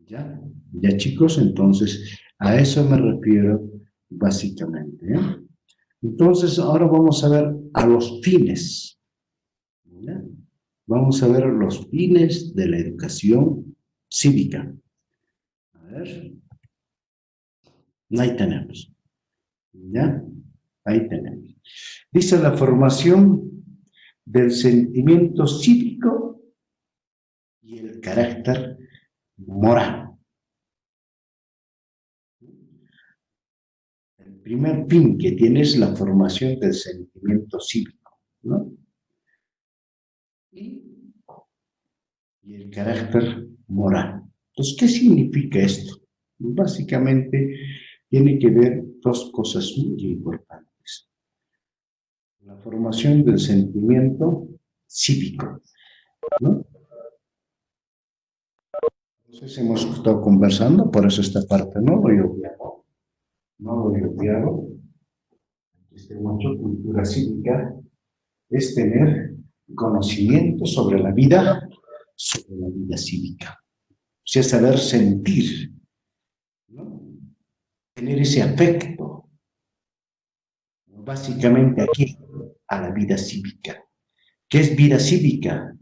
¿Ya? ¿Ya, chicos? Entonces, a eso me refiero básicamente, ¿eh? Entonces, ahora vamos a ver a los fines, ¿ya? Vamos a ver los fines de la educación cívica. A ver, ahí tenemos, ¿ya? Ahí tenemos. Dice la formación del sentimiento cívico y el carácter moral. El primer fin que tiene es la formación del sentimiento cívico, ¿no? Y el carácter moral. Entonces, ¿qué significa esto? Básicamente, tiene que ver dos cosas muy importantes. La formación del sentimiento cívico, ¿no? Entonces, hemos estado conversando, por eso esta parte no lo he obviado. No lo he obviado. Este mucho cultura cívica es tener conocimiento sobre la vida cívica. O sea, saber sentir, ¿no? Tener ese afecto, básicamente aquí, a la vida cívica. ¿Qué es vida cívica?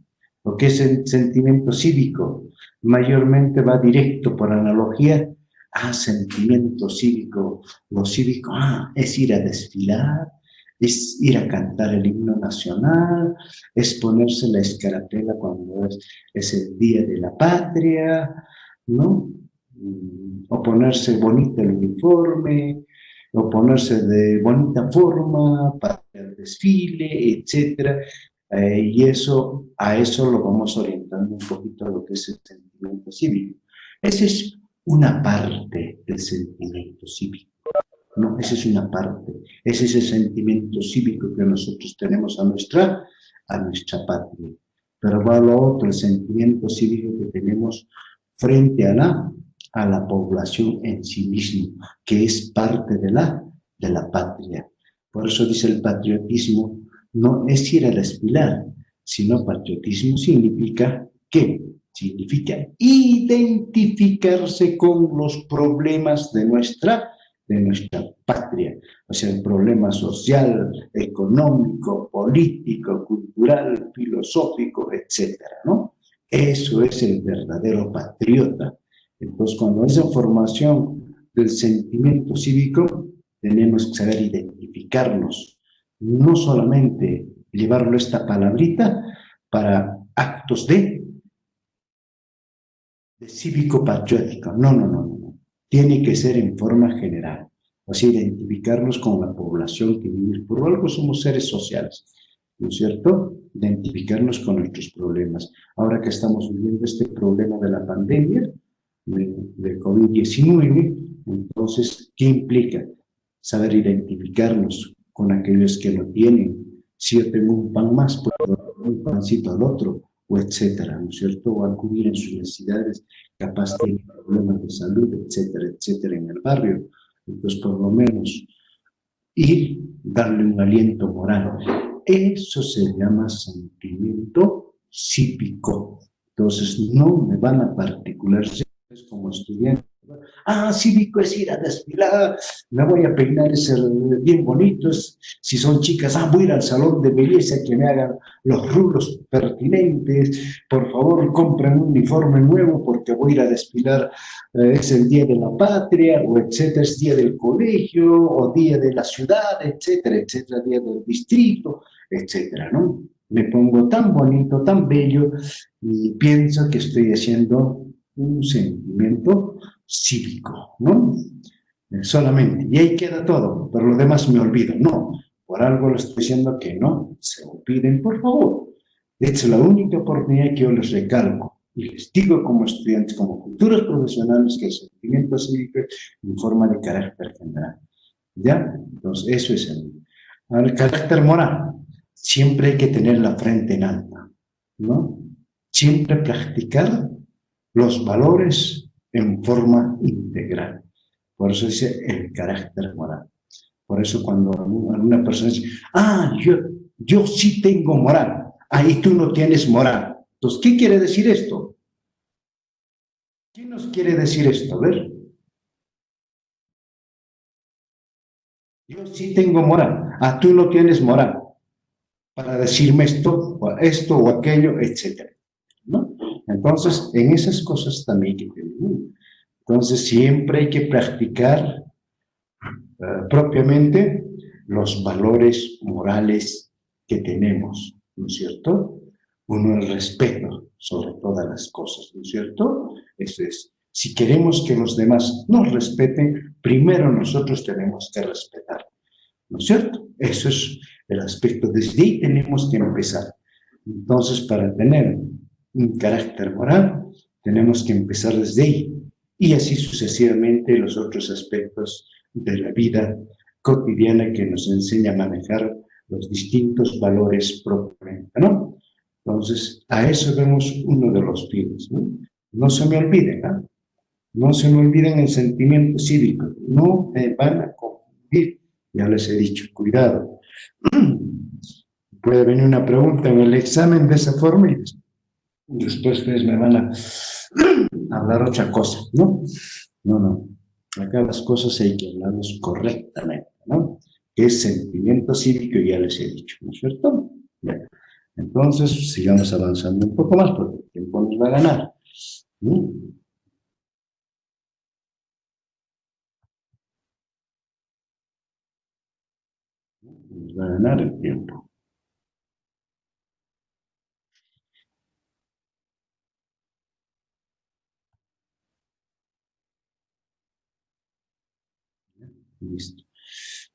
¿O qué es el sentimiento cívico? Mayormente va directo, por analogía, a sentimiento cívico. Lo cívico, es ir a desfilar, es ir a cantar el himno nacional, es ponerse la escarapela cuando es el Día de la Patria, ¿no? O ponerse bonito el uniforme, o ponerse de bonita forma para el desfile, etcétera. Y eso, a eso lo vamos orientando un poquito a lo que es el sentimiento cívico. Esa es una parte del sentimiento cívico, ¿no? Esa es una parte, ese es el sentimiento cívico que nosotros tenemos a nuestra patria. Pero va lo otro, el sentimiento cívico que tenemos frente a la población en sí mismo, que es parte de la patria. Por eso dice el patriotismo, no es ir a desfilar, sino patriotismo significa ¿qué? Significa identificarse con los problemas de nuestra patria, o sea, el problema social, económico, político, cultural, filosófico, etcétera, ¿no? Eso es el verdadero patriota. Entonces, cuando esa formación del sentimiento cívico, tenemos que saber identificarnos, no solamente llevarlo esta palabrita para actos de cívico patriótico, no. Tiene que ser en forma general, o sea, identificarnos con la población que vive. Por algo somos seres sociales, ¿no es cierto? Identificarnos con nuestros problemas. Ahora que estamos viviendo este problema de la pandemia, de COVID-19, entonces, ¿qué implica? Saber identificarnos con aquellos que no tienen. Si yo tengo un pan más, puedo dar un pancito al otro, o etcétera, ¿no es cierto? O acudir en sus necesidades, capaz tiene problemas de salud, etcétera, etcétera, en el barrio. Entonces, por lo menos, ir, darle un aliento moral. Eso se llama sentimiento cívico. Entonces, no me van a particularse como estudiante. Cívico es ir a desfilar, me voy a peinar, ser bien bonitos. Si son chicas, voy a ir al salón de belleza que me hagan los rulos pertinentes. Por favor, compren un uniforme nuevo porque voy a ir a desfilar. Es el día de la patria, o etcétera, es día del colegio, o día de la ciudad, etcétera, etcétera, día del distrito, etcétera, ¿no? Me pongo tan bonito, tan bello, y pienso que estoy haciendo un sentimiento cívico, ¿no? Solamente, y ahí queda todo, pero lo demás me olvido. No, por algo les estoy diciendo que no se olviden, por favor. Es la única oportunidad que yo les recalco y les digo como estudiantes, como futuros profesionales, que el sentimiento cívico en forma de carácter general. ¿Ya? Entonces, eso es el carácter moral. Siempre hay que tener la frente en alta, ¿no? Siempre practicar los valores en forma integral. Por eso dice el carácter moral. Por eso cuando una persona dice, yo sí tengo moral, ahí tú no tienes moral. Entonces, ¿qué quiere decir esto? ¿Qué nos quiere decir esto? A ver. Yo sí tengo moral. Ah, tú no tienes moral para decirme esto o aquello, etcétera, ¿no? Entonces, en esas cosas también hay que tener. Entonces, siempre hay que practicar propiamente los valores morales que tenemos, ¿no es cierto? Uno, el respeto sobre todas las cosas, ¿no es cierto? Eso es. Si queremos que los demás nos respeten, primero nosotros tenemos que respetar, ¿no es cierto? Eso es el aspecto. Desde ahí tenemos que empezar. Entonces, para tener un carácter moral, tenemos que empezar desde ahí. Y así sucesivamente los otros aspectos de la vida cotidiana que nos enseña a manejar los distintos valores propiamente, ¿no? Entonces, a eso vemos uno de los fines, ¿no? No se me olviden, ¿no? No se me olviden el sentimiento cívico, no me van a confundir, ya les he dicho, cuidado. Puede venir una pregunta en el examen de esa forma y después ustedes me van a hablar otra cosa, ¿no? No, no. Acá las cosas hay que hablarlas correctamente, ¿no? Que es sentimiento cívico, ya les he dicho, ¿no es cierto? Bien. Entonces, sigamos avanzando un poco más porque el tiempo nos va a ganar. ¿Sí? Nos va a ganar el tiempo. Listo.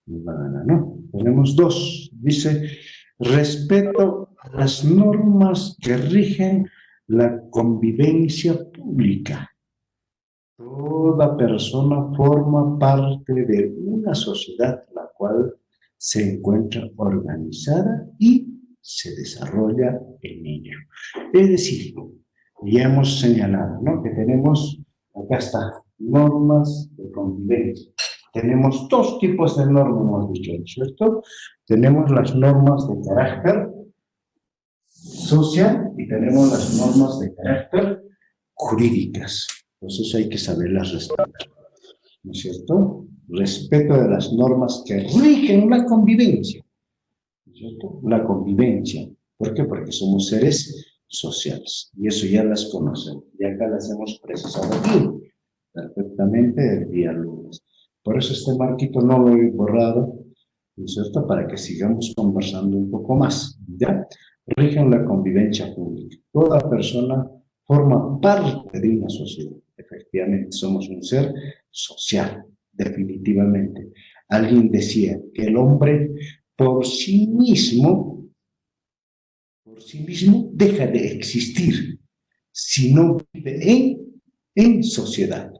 Nos va a ganar, ¿no? Tenemos dos. Dice, respeto a las normas que rigen la convivencia pública. Toda persona forma parte de una sociedad la cual se encuentra organizada y se desarrolla en ella. Es decir, ya hemos señalado, ¿no? Que tenemos, acá está, normas de convivencia. Tenemos dos tipos de normas, hemos dicho, ¿cierto? Tenemos las normas de carácter social y tenemos las normas de carácter jurídicas. Entonces hay que saberlas respetar, ¿no es cierto? Respeto de las normas que rigen la convivencia, ¿no es cierto? La convivencia. ¿Por qué? Porque somos seres sociales y eso ya las conocemos. Y acá las hemos precisado aquí perfectamente el día lunes. Por eso este marquito no lo he borrado, ¿no es cierto? Para que sigamos conversando un poco más, ¿ya? Rigen la convivencia pública. Toda persona forma parte de una sociedad. Efectivamente, somos un ser social, definitivamente. Alguien decía que el hombre por sí mismo deja de existir si no vive en sociedad,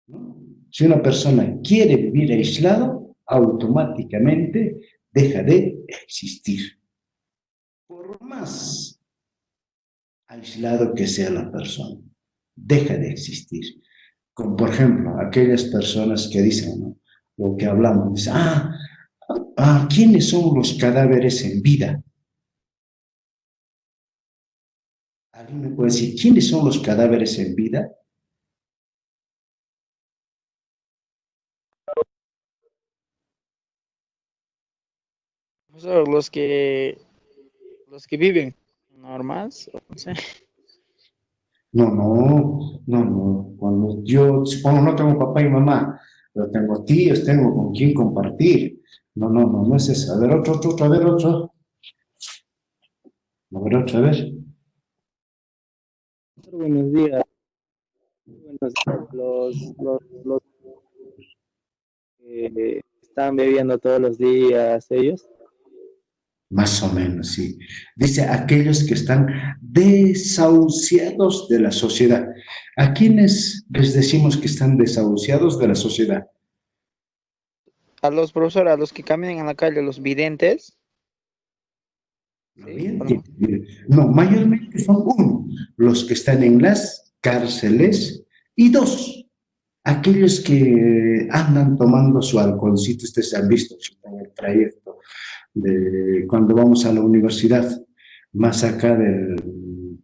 ¿no? Si una persona quiere vivir aislado, automáticamente deja de existir. Por más aislado que sea la persona, deja de existir. Como por ejemplo, aquellas personas que dicen, ¿no? Lo que hablamos, dicen, ¿quiénes son los cadáveres en vida? ¿Alguien me puede decir quiénes son los cadáveres en vida? Profesor, los que viven normales, no sé. No, no, no, no. Cuando yo, supongo, no tengo papá y mamá, pero tengo tíos, tengo con quién compartir. No, no, no, no es eso. A ver, otro, a ver, otro. A ver, otra vez. Buenos días, buenos días. Los que están bebiendo todos los días, ellos. Más o menos, sí. Dice aquellos que están desahuciados de la sociedad. ¿A quiénes les decimos que están desahuciados de la sociedad? A los profesores, a los que caminan en la calle, los videntes, ¿No ¿sí? ¿O bien? no? No, mayormente son uno, los que están en las cárceles y dos, aquellos que andan tomando su alcoholcito. Ustedes han visto en el trayecto de cuando vamos a la universidad, más acá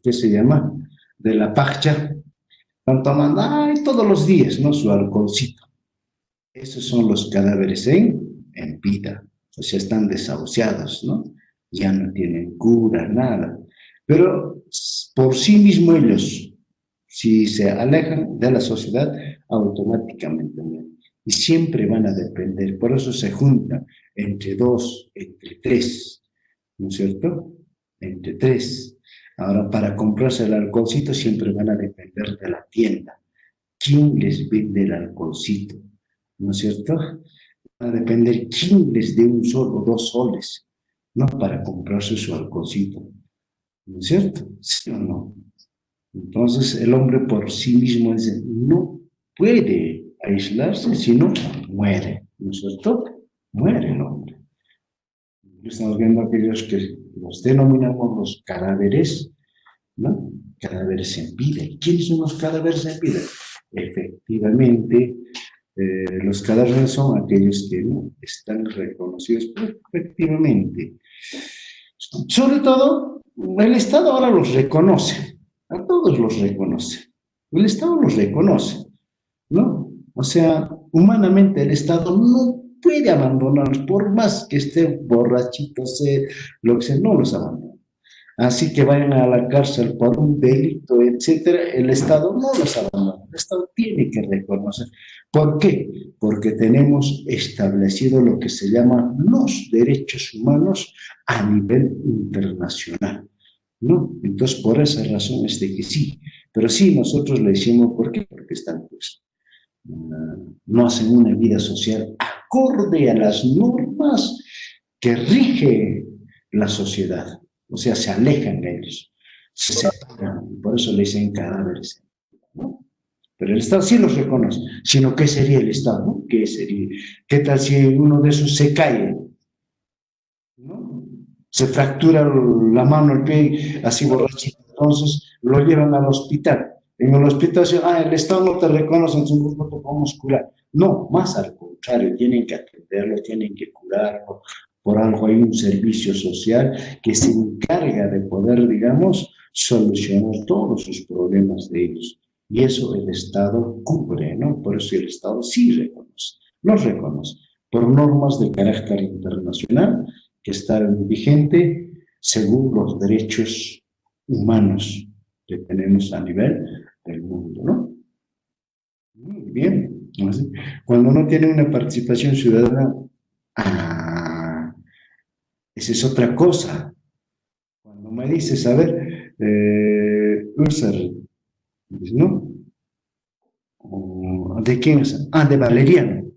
¿qué se llama? De la pacha, están tomando, ay, todos los días, ¿no? Su alcoholcito. Esos son los cadáveres en vida, o sea, están desahuciados, ¿no? Ya no tienen cura, nada. Pero por sí mismos ellos, si se alejan de la sociedad, automáticamente mueren. Y siempre van a depender, por eso se juntan entre dos, entre tres, ¿no es cierto? Entre tres. Ahora, para comprarse el alcoholcito siempre van a depender de la tienda. ¿Quién les vende el alcoholcito? ¿No es cierto? Va a depender quién les dé un sol o dos soles, ¿no? Para comprarse su alcoholcito. ¿No es cierto? ¿Sí o no? Entonces el hombre por sí mismo dice, no puede aislarse, sino muere. ¿No es cierto? Muere el hombre. Estamos viendo aquellos que los denominamos los cadáveres, ¿no? Cadáveres en vida. ¿Y quiénes son los cadáveres en vida? Efectivamente, los cadáveres son aquellos que no están reconocidos efectivamente. Sobre todo, el Estado ahora los reconoce, a todos los reconoce. El Estado los reconoce, ¿no? O sea, humanamente el Estado no puede abandonarlos, por más que estén borrachitos, lo que sea, no los abandona. Así que vayan a la cárcel por un delito, etcétera, el Estado no los abandona, el Estado tiene que reconocer. ¿Por qué? Porque tenemos establecido lo que se llama los derechos humanos a nivel internacional, ¿no? Entonces, por esa razón es de que sí, pero sí, nosotros le decimos, ¿por qué? Porque están, pues, no hacen una vida social acorde a las normas que rige la sociedad. O sea, se alejan de ellos, se separan, por eso le dicen cadáveres, ¿no? Pero el Estado sí los reconoce, sino ¿qué sería el Estado? ¿No? ¿Qué sería? ¿Qué tal si uno de esos se cae? ¿No? Se fractura la mano, el pie, así borrachito, entonces lo llevan al hospital. En el hospital dicen, el Estado no te reconoce, entonces no te podemos curar. No, más al contrario, tienen que atenderlo, tienen que curarlo. Por algo hay un servicio social que se encarga de poder, digamos, solucionar todos sus problemas de ellos. Y eso el Estado cubre, ¿no? Por eso el Estado sí reconoce, los reconoce, por normas de carácter internacional que están vigentes según los derechos humanos que tenemos a nivel del mundo, ¿no? Muy bien. Cuando no tiene una participación ciudadana, esa es otra cosa. Cuando me dices, a ver, Husserl, ¿no? ¿De quién es? De Valeriano.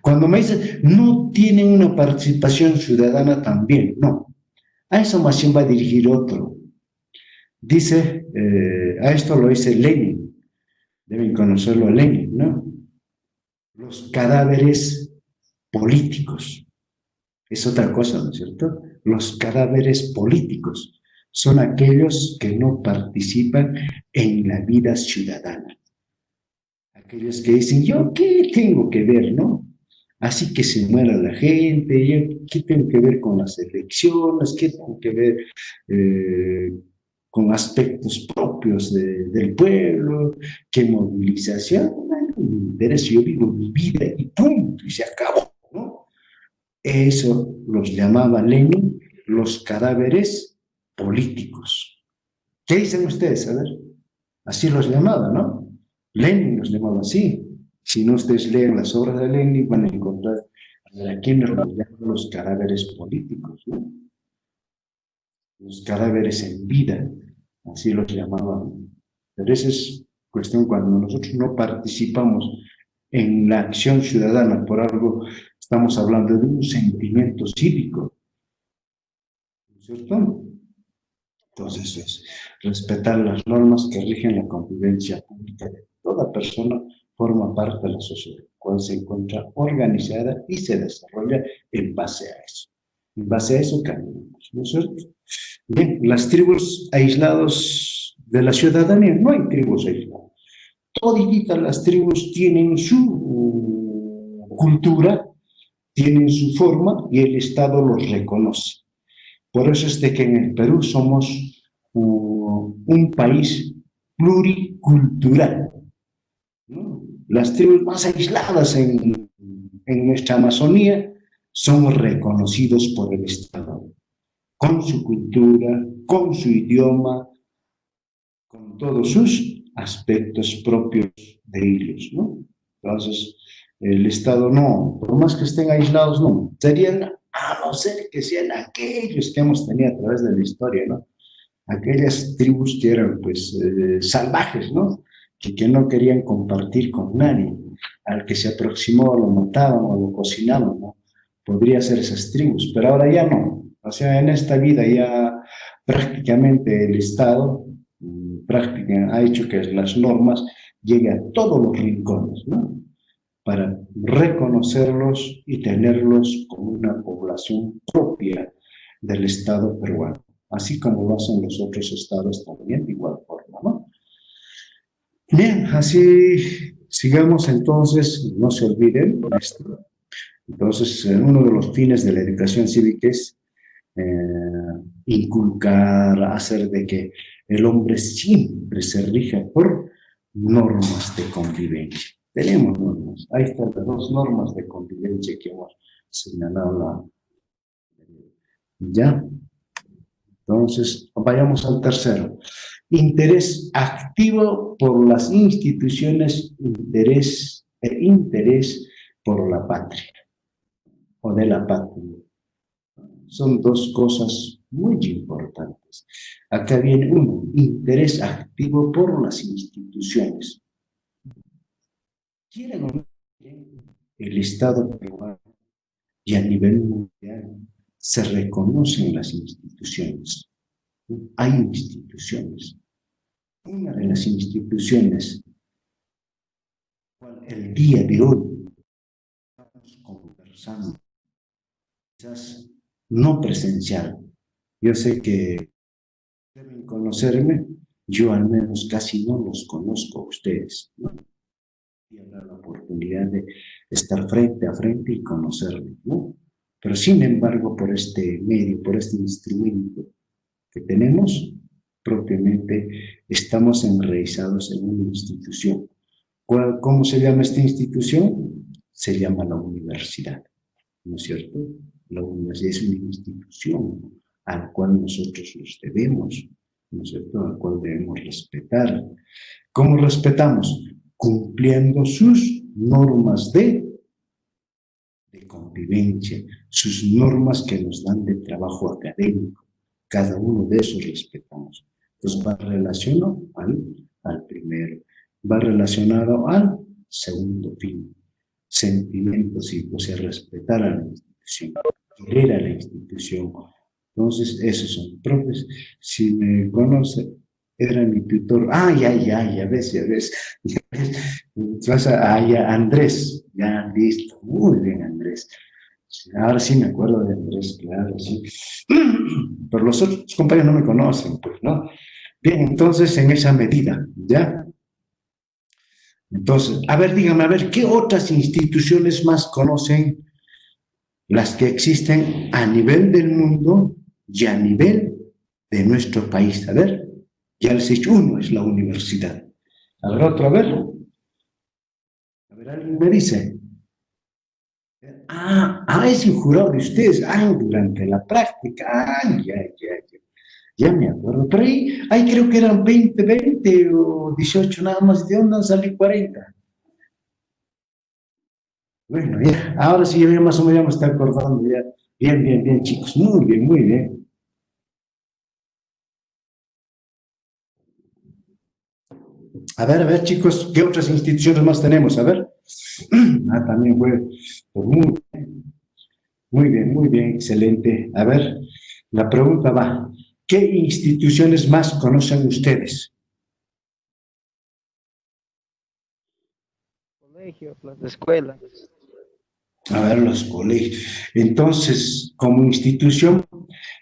Cuando me dices, no tienen una participación ciudadana también, no. A eso más bien va a dirigir otro. Dice, a esto lo dice Lenin, deben conocerlo a Lenin, ¿no? Los cadáveres políticos. Es otra cosa, ¿no es cierto? Los cadáveres políticos son aquellos que no participan en la vida ciudadana. Aquellos que dicen, ¿yo qué tengo que ver, no? Así que se muera la gente, ¿yo qué tengo que ver con las elecciones? ¿Qué tengo que ver con aspectos propios del pueblo? ¿Qué movilización? No me interesa, yo vivo mi vida y punto, y se acabó, ¿no? Eso los llamaba Lenin los cadáveres políticos. ¿Qué dicen ustedes? A ver, así los llamaba, ¿no? Lenin los llamaba así. Si no ustedes leen las obras de Lenin, van a encontrar a quienes los llaman los cadáveres políticos, ¿no? Los cadáveres en vida, así los llamaban. Pero esa es cuestión cuando nosotros no participamos en la acción ciudadana por algo, estamos hablando de un sentimiento cívico, ¿no es cierto? Entonces es respetar las normas que rigen la convivencia pública de toda persona forma parte de la sociedad, cual se encuentra organizada y se desarrolla en base a eso. En base a eso caminamos, ¿no es cierto? Bien, las tribus aislados de la ciudadanía, no hay tribus aisladas. Toditas las tribus tienen su cultura, tienen su forma y el Estado los reconoce. Por eso es de que en el Perú somos un país pluricultural, ¿no? Las tribus más aisladas en nuestra Amazonía somos reconocidos por el Estado, con su cultura, con su idioma, con todos sus aspectos propios de ellos, ¿no? Entonces, el Estado no, por más que estén aislados, no, serían, a no ser que sean aquellos que hemos tenido a través de la historia, ¿no? Aquellas tribus que eran, pues, salvajes, ¿no? Que no querían compartir con nadie, al que se aproximó lo mataban o lo cocinaban, ¿no? Podría ser esas tribus, pero ahora ya no, o sea, en esta vida ya prácticamente el Estado ha hecho que las normas lleguen a todos los rincones, ¿no? Para reconocerlos y tenerlos como una población propia del Estado peruano, así como lo hacen los otros estados también de igual forma, ¿no? Bien, así sigamos entonces, no se olviden esto. Entonces, uno de los fines de la educación cívica es inculcar, hacer de que el hombre siempre se rija por normas de convivencia. Tenemos normas, ahí están las dos normas de convivencia que hemos señalado. ¿Ya? Entonces, vayamos al tercero. Interés activo por las instituciones, interés por la patria o de la patria. Son dos cosas muy importantes. Acá viene uno, interés activo por las instituciones. Quieren o no quieren, el Estado peruano y a nivel mundial se reconocen las instituciones. Hay instituciones. Una de las instituciones, el día de hoy estamos conversando, quizás no presencial. Yo sé que deben conocerme, yo al menos casi no los conozco a ustedes, ¿no? Y habrá la oportunidad de estar frente a frente y conocerlos, ¿no? Pero sin embargo, por este medio, por este instrumento que tenemos, propiamente estamos enraizados en una institución. ¿Cómo se llama esta institución? Se llama la universidad, ¿no es cierto? La universidad es una institución a la cual nosotros nos debemos, ¿no es cierto? A la cual debemos respetar. ¿Cómo respetamos? Cumpliendo sus normas de convivencia, sus normas que nos dan de trabajo académico. Cada uno de esos respetamos. Entonces va relacionado al primero, va relacionado al segundo fin. Sentimientos, o sea, respetar a la institución, querer a la institución. Entonces, esos son profes. Si me conoce, era mi tutor. Ya ves, ya ves. Ya, Andrés, ya listo. Muy bien, Andrés. Ahora sí me acuerdo de Andrés, claro, sí. Pero los otros compañeros no me conocen, pues, ¿no? Bien, entonces, en esa medida, ¿ya? Entonces, a ver, dígame, a ver, ¿qué otras instituciones más conocen las que existen a nivel del mundo y a nivel de nuestro país? A ver, ya les he dicho, uno es la universidad. A ver, otro, a ver. A ver, alguien me dice. Es un jurado de ustedes. Durante la práctica. Ya me acuerdo. Pero ahí creo que eran 20 o 18 nada más. ¿De dónde han salido 40? Bueno, ya, ahora sí, ya más o menos me está acordando ya. Bien, bien, bien, chicos. Muy bien, muy bien. A ver, chicos, ¿qué otras instituciones más tenemos? A ver. También fue muy bien, excelente. A ver, la pregunta va. ¿Qué instituciones más conocen ustedes? Colegios, las escuelas. A ver, los colegios. Entonces, como institución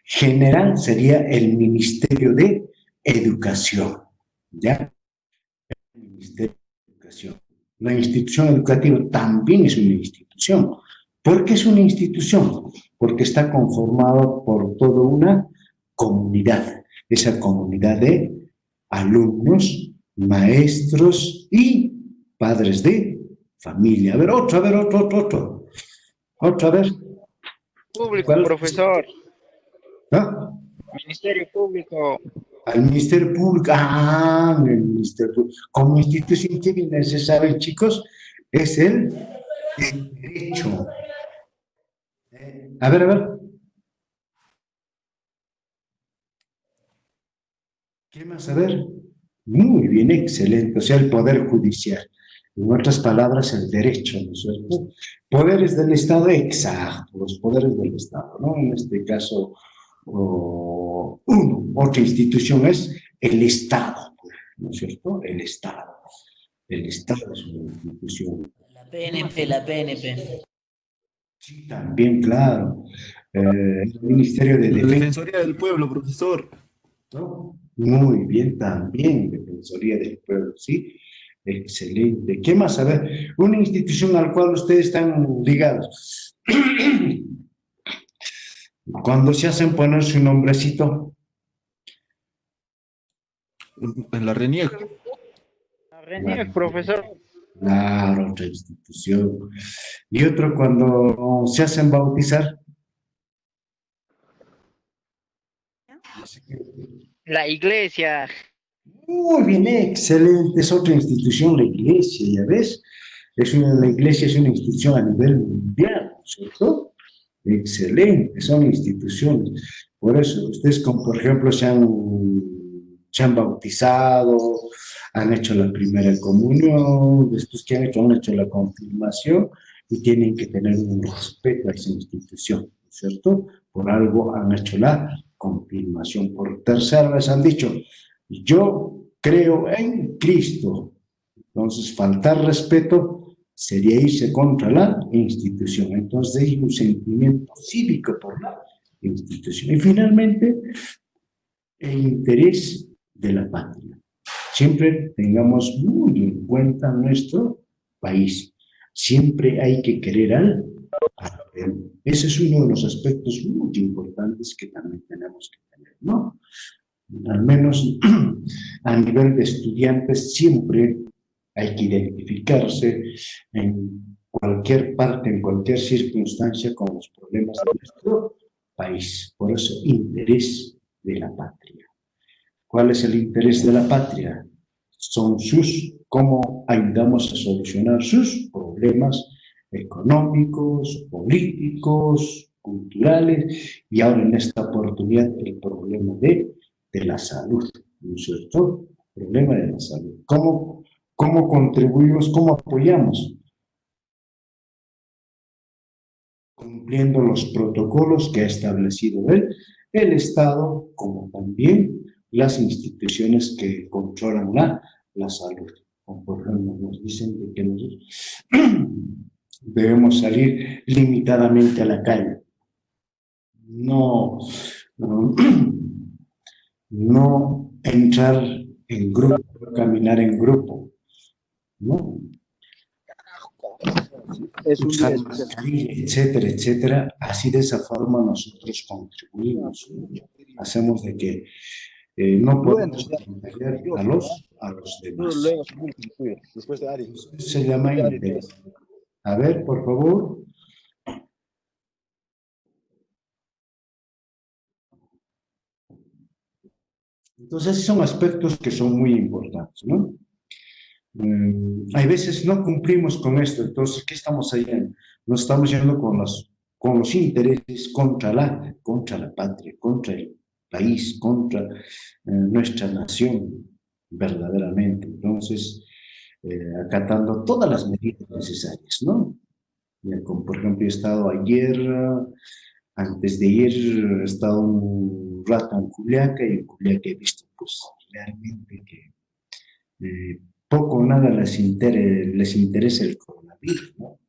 general sería el Ministerio de Educación, ¿ya? El Ministerio de Educación. La institución educativa también es una institución, Porque es una institución, porque está conformado por toda una comunidad, esa comunidad de alumnos, maestros y padres de familia. A ver, otro, a ver, otro. Otra vez. Público, ¿Cuál? profesor. ¿Ah? Ministerio Público. Al Ministerio Público. Ah, el Ministerio Público. Como institución que viene, se saben, chicos, es el derecho. A ver. ¿Qué más? A ver. Muy bien, excelente. O sea, el Poder Judicial. En otras palabras, el derecho, ¿no es cierto? Poderes del Estado, exacto, los poderes del Estado, ¿no? En este caso, otra institución es el Estado, ¿no es cierto? El Estado. El Estado es una institución. La PNP, la PNP. Sí, también, claro. El Ministerio de La Defensa, Defensoría del Pueblo, profesor. ¿no? Muy bien, también, Defensoría del Pueblo, ¿sí? Excelente. ¿Qué más? A ver, una institución al cual ustedes están ligados. Cuando se hacen poner su nombrecito, En la RENIEC. RENIEC, profesor. claro, otra institución. Y otro cuando se hacen bautizar. La iglesia. Muy bien, excelente. Es otra institución, la iglesia, ¿ya ves? La iglesia es una institución a nivel mundial, ¿no es cierto? Excelente, son instituciones. Por eso, ustedes, como por ejemplo, se han bautizado, han hecho la primera comunión, después que han hecho la confirmación y tienen que tener un respeto a esa institución, ¿no es cierto? Por algo han hecho la confirmación. Por tercera vez han dicho, yo creo en Cristo. Entonces, faltar respeto sería irse contra la institución. Entonces, hay un sentimiento cívico por la institución. Y finalmente, el interés de la patria. Siempre tengamos muy en cuenta nuestro país. Siempre hay que querer al Perú. Ese es uno de los aspectos muy importantes que también tenemos que tener, ¿no? Al menos a nivel de estudiantes siempre hay que identificarse en cualquier parte, en cualquier circunstancia con los problemas de nuestro país. Por eso, interés de la patria. ¿Cuál es el interés de la patria? Son cómo ayudamos a solucionar sus problemas económicos, políticos, culturales y ahora en esta oportunidad el problema de la salud, ¿no es cierto? El problema de la salud. ¿Cómo contribuimos, cómo apoyamos? Cumpliendo los protocolos que ha establecido el Estado, como también las instituciones que controlan la salud. Como por ejemplo nos dicen de que nosotros debemos salir limitadamente a la calle. No, no, no entrar en grupo, caminar en grupo, ¿no? Es un Usar día especial. mascarilla, etcétera, etcétera. Así de esa forma nosotros contribuimos, ¿no? Hacemos de que no Bueno, podemos ya, contagiar a yo, los luego, demás. luego seguro que me cuido, después de Ari. Eso se llama De Ari, interés. A ver, por favor. Entonces, son aspectos que son muy importantes, ¿no? Hay veces no cumplimos con esto, entonces, ¿qué estamos haciendo? Nos estamos yendo con los intereses contra la patria, contra el país, contra nuestra nación, verdaderamente. Entonces, acatando todas las medidas necesarias, ¿no? Ya, como por ejemplo, he estado ayer, antes de ayer, he estado un rato en Juliaca y en Juliaca he visto, pues, realmente que poco o nada les interesa el coronavirus, ¿no?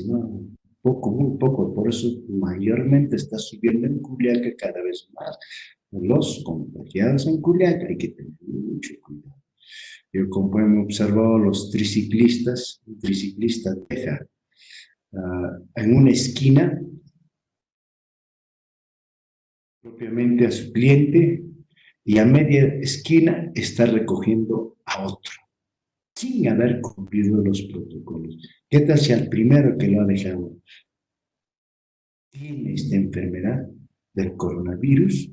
No, poco, muy poco, por eso mayormente está subiendo en Culiaca cada vez más. Los contagiados en Culiaca hay que tener mucho cuidado. Yo como hemos observado los triciclistas, un triciclista deja en una esquina, propiamente a su cliente, y a media esquina está recogiendo a otro, sin haber cumplido los protocolos. ¿Qué tal si al primero que lo ha dejado tiene esta enfermedad del coronavirus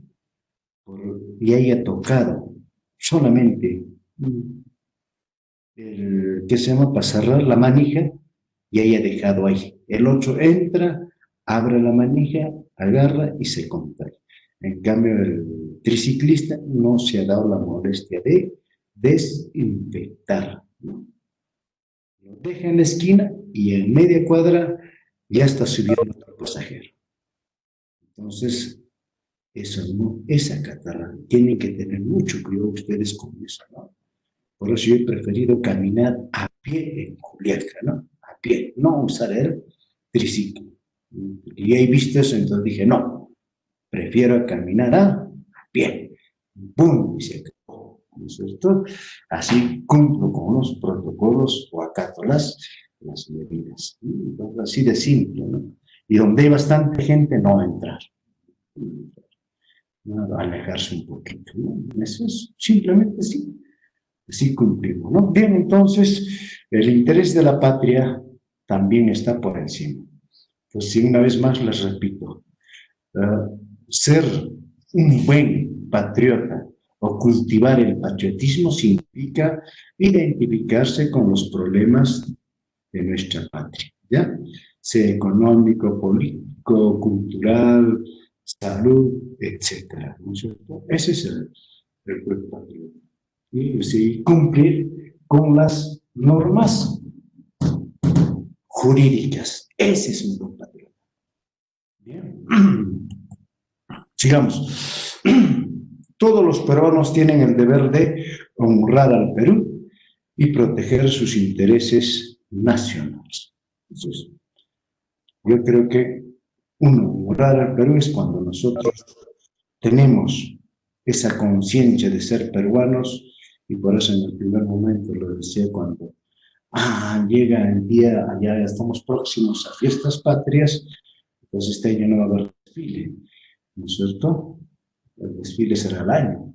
y haya tocado solamente ¿qué se llama? Para cerrar la manija y haya dejado ahí? El otro entra, abre la manija, agarra y se contagia. En cambio, el triciclista no se ha dado la molestia de desinfectar, ¿no? Lo deja en la esquina y en media cuadra ya está subiendo otro pasajero. Entonces, eso no es acatar. Tienen que tener mucho cuidado ustedes con eso, ¿no? Por eso yo he preferido caminar a pie en Juliaca, ¿no? A pie, no usar el triciclo. Y he visto eso, entonces dije, no, prefiero caminar a pie. ¡Bum! Y se acabó, ¿no es cierto? Así cumplo con los protocolos o acato las medidas. Entonces, así de simple, ¿no? Y donde hay bastante gente, no entrar. ¿No? Alejarse un poquito, ¿no? Eso es simplemente así. Así cumplimos, ¿no? Bien, entonces, el interés de la patria también está por encima. Pues sí, una vez más les repito, ser un buen patriota o cultivar el patriotismo significa identificarse con los problemas de nuestra patria, ¿ya? Sea económico, político, cultural, salud, etcétera, ¿no es cierto? Ese es el buen patriota. Y sí, cumplir con las normas jurídicas. Ese es un buen patriota. Bien. Sigamos. Todos los peruanos tienen el deber de honrar al Perú y proteger sus intereses nacionales. Entonces, yo creo que honrar al Perú es cuando nosotros tenemos esa conciencia de ser peruanos, y por eso en el primer momento lo decía cuando llega el día, ya estamos próximos a fiestas patrias, pues este año no va a haber desfile, ¿no es cierto? El desfile será al año.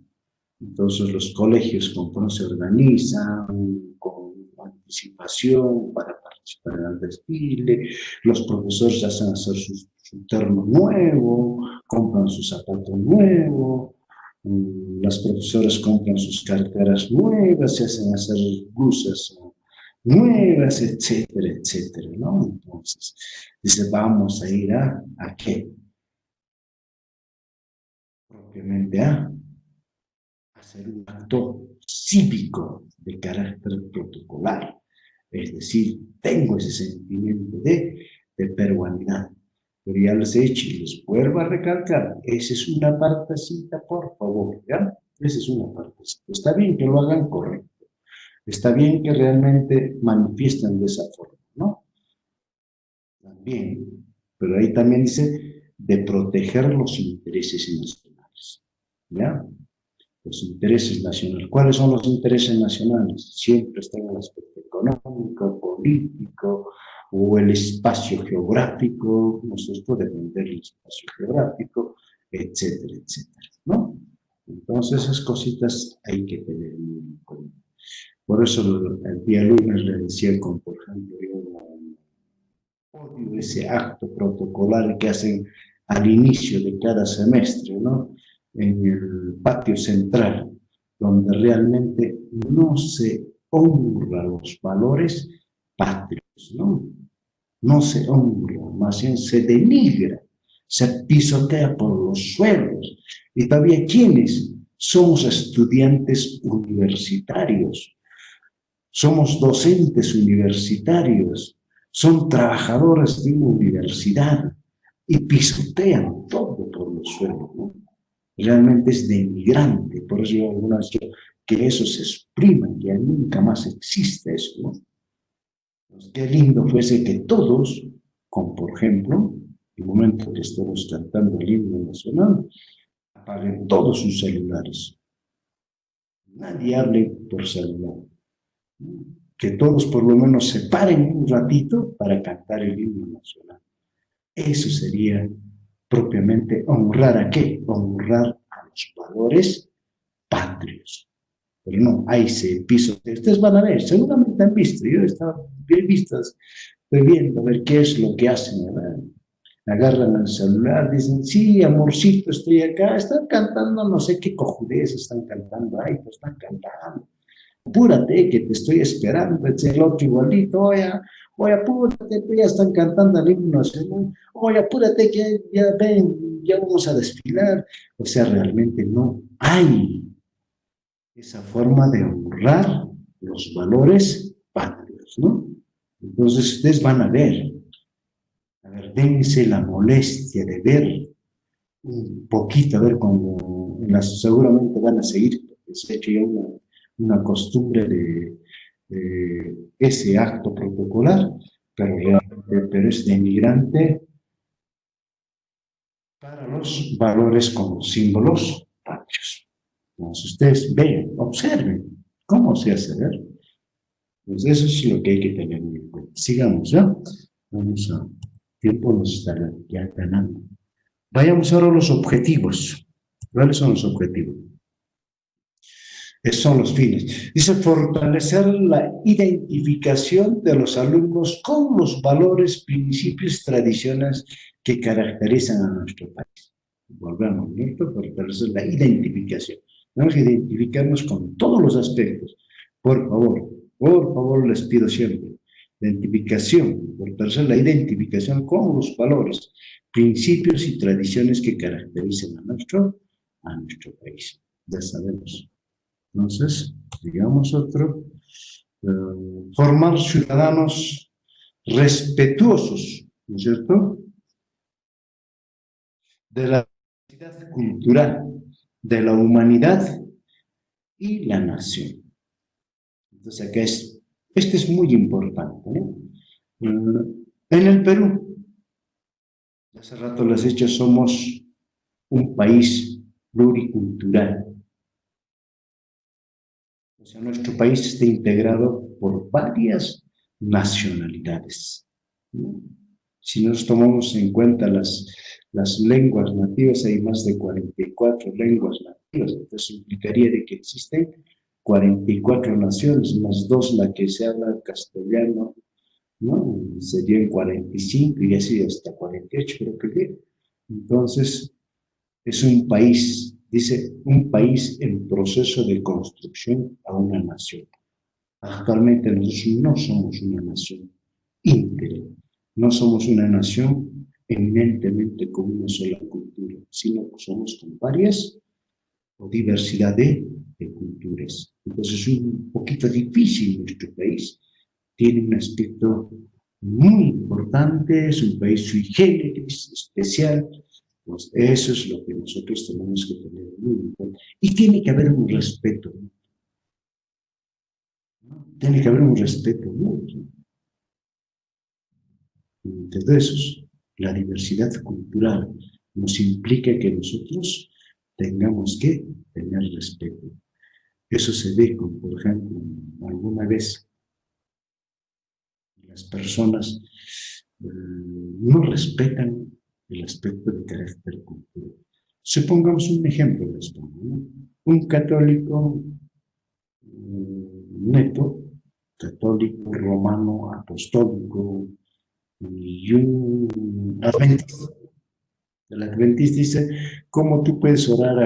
Entonces los colegios como se organizan con anticipación para participar en el desfile, los profesores hacen hacer su terno nuevo, compran su zapato nuevo, las profesoras compran sus carteras nuevas, se hacen hacer blusas nuevas, etcétera, etcétera, ¿no? Entonces, dice, vamos a ir ¿a qué? Propiamente a hacer un acto cívico de carácter protocolar. Es decir, tengo ese sentimiento de peruanidad. Pero ya les he dicho y les vuelvo a recalcar, esa es una partecita, por favor, ¿ya? Esa es una partecita. Está bien que lo hagan correcto. Está bien que realmente manifiesten de esa forma, ¿no? También, pero ahí también dice de proteger los intereses nacionales, ¿ya? Los intereses nacionales. ¿Cuáles son los intereses nacionales? Siempre está en el aspecto económico, político, o el espacio geográfico, nosotros defender el espacio geográfico, etcétera, etcétera, ¿no? Entonces esas cositas hay que tener en cuenta. Por eso el día lunes le decía, como por ejemplo, yo odio ese acto protocolar que hacen al inicio de cada semestre, ¿no? En el patio central, donde realmente no se honra los valores patrios, ¿no? No se honra, más bien se denigra, se pisotea por los suelos. Y todavía, ¿quiénes? Somos estudiantes universitarios, somos docentes universitarios, son trabajadores de una universidad y pisotean todo por los suelos, ¿no? Realmente es denigrante, por eso yo algunas vez digo que eso se exprima, que ya nunca más existe eso, ¿no? Pues qué lindo fuese que todos, como por ejemplo, el momento que estemos cantando el himno nacional, apaguen todos sus celulares. Nadie hable por celular. que todos por lo menos se paren un ratito para cantar el himno nacional. Eso sería propiamente honrar ¿a qué? Honrar a los valores patrios. Pero no, ahí se pisotea. Ustedes van a ver, seguramente han visto, yo estaba bien vistas, estoy viendo a ver qué es lo que hacen, ¿verdad? Agarran el celular, dicen, sí, amorcito, estoy acá, están cantando, no sé qué cojudez están cantando, ahí, pues están cantando. Apúrate, que te estoy esperando, el otro igualito, oye, apúrate, pues ya están cantando el himno nacional, oye, apúrate, que ya ven, ya vamos a desfilar. O sea, realmente no hay esa forma de honrar los valores patrios, ¿no? Entonces ustedes van a ver, dense la molestia de ver un poquito, a ver, cuando seguramente van a seguir, porque se ha hecho ya una costumbre de ese acto protocolar, pero es denigrante para los valores como símbolos patrios. Entonces ustedes vean, observen cómo se hace, ¿ver? Pues eso es lo que hay que tener en cuenta. Sigamos, ¿ya? Vamos a... tiempo nos estará ya ganando. Vayamos ahora a los objetivos. ¿Cuáles son los objetivos? Esos son los fines. Dice, fortalecer la identificación de los alumnos con los valores, principios, tradiciones que caracterizan a nuestro país. Volvemos, ¿no? Fortalecer la identificación. Tenemos que identificarnos con todos los aspectos. Por favor, les pido siempre. Identificación, fortalecer la identificación con los valores, principios y tradiciones que caracterizan a nuestro país. Ya sabemos. Entonces, digamos otro, formar ciudadanos respetuosos, ¿no es cierto?, de la diversidad cultural, de la humanidad y la nación. Entonces, acá este es muy importante, ¿no? En el Perú, hace rato les he dicho, somos un país pluricultural. O sea, nuestro país está integrado por varias nacionalidades, ¿no? Si nos tomamos en cuenta las lenguas nativas, hay más de 44 lenguas nativas, entonces implicaría de que existen 44 naciones, más dos la que se habla castellano, ¿no? Serían 45 y así hasta 48, creo que llega. Entonces, es un país, dice, un país en proceso de construcción a una nación. Actualmente nosotros no somos una nación íntegra, no somos una nación eminentemente con una sola cultura, sino que somos con varias o diversidad de culturas. Entonces es un poquito difícil nuestro país, tiene un aspecto muy importante, es un país sui generis, especial. Pues eso es lo que nosotros tenemos que tener muy en cuenta. Y tiene que haber un respeto, ¿no? Tiene que haber un respeto mutuo. Entonces, la diversidad cultural nos implica que nosotros tengamos que tener respeto. Eso se ve como, por ejemplo, alguna vez las personas no respetan el aspecto de carácter cultural. Supongamos un ejemplo de esto, ¿no? Un católico neto, católico, romano, apostólico, y un adventista. El adventista dice, ¿cómo tú puedes orar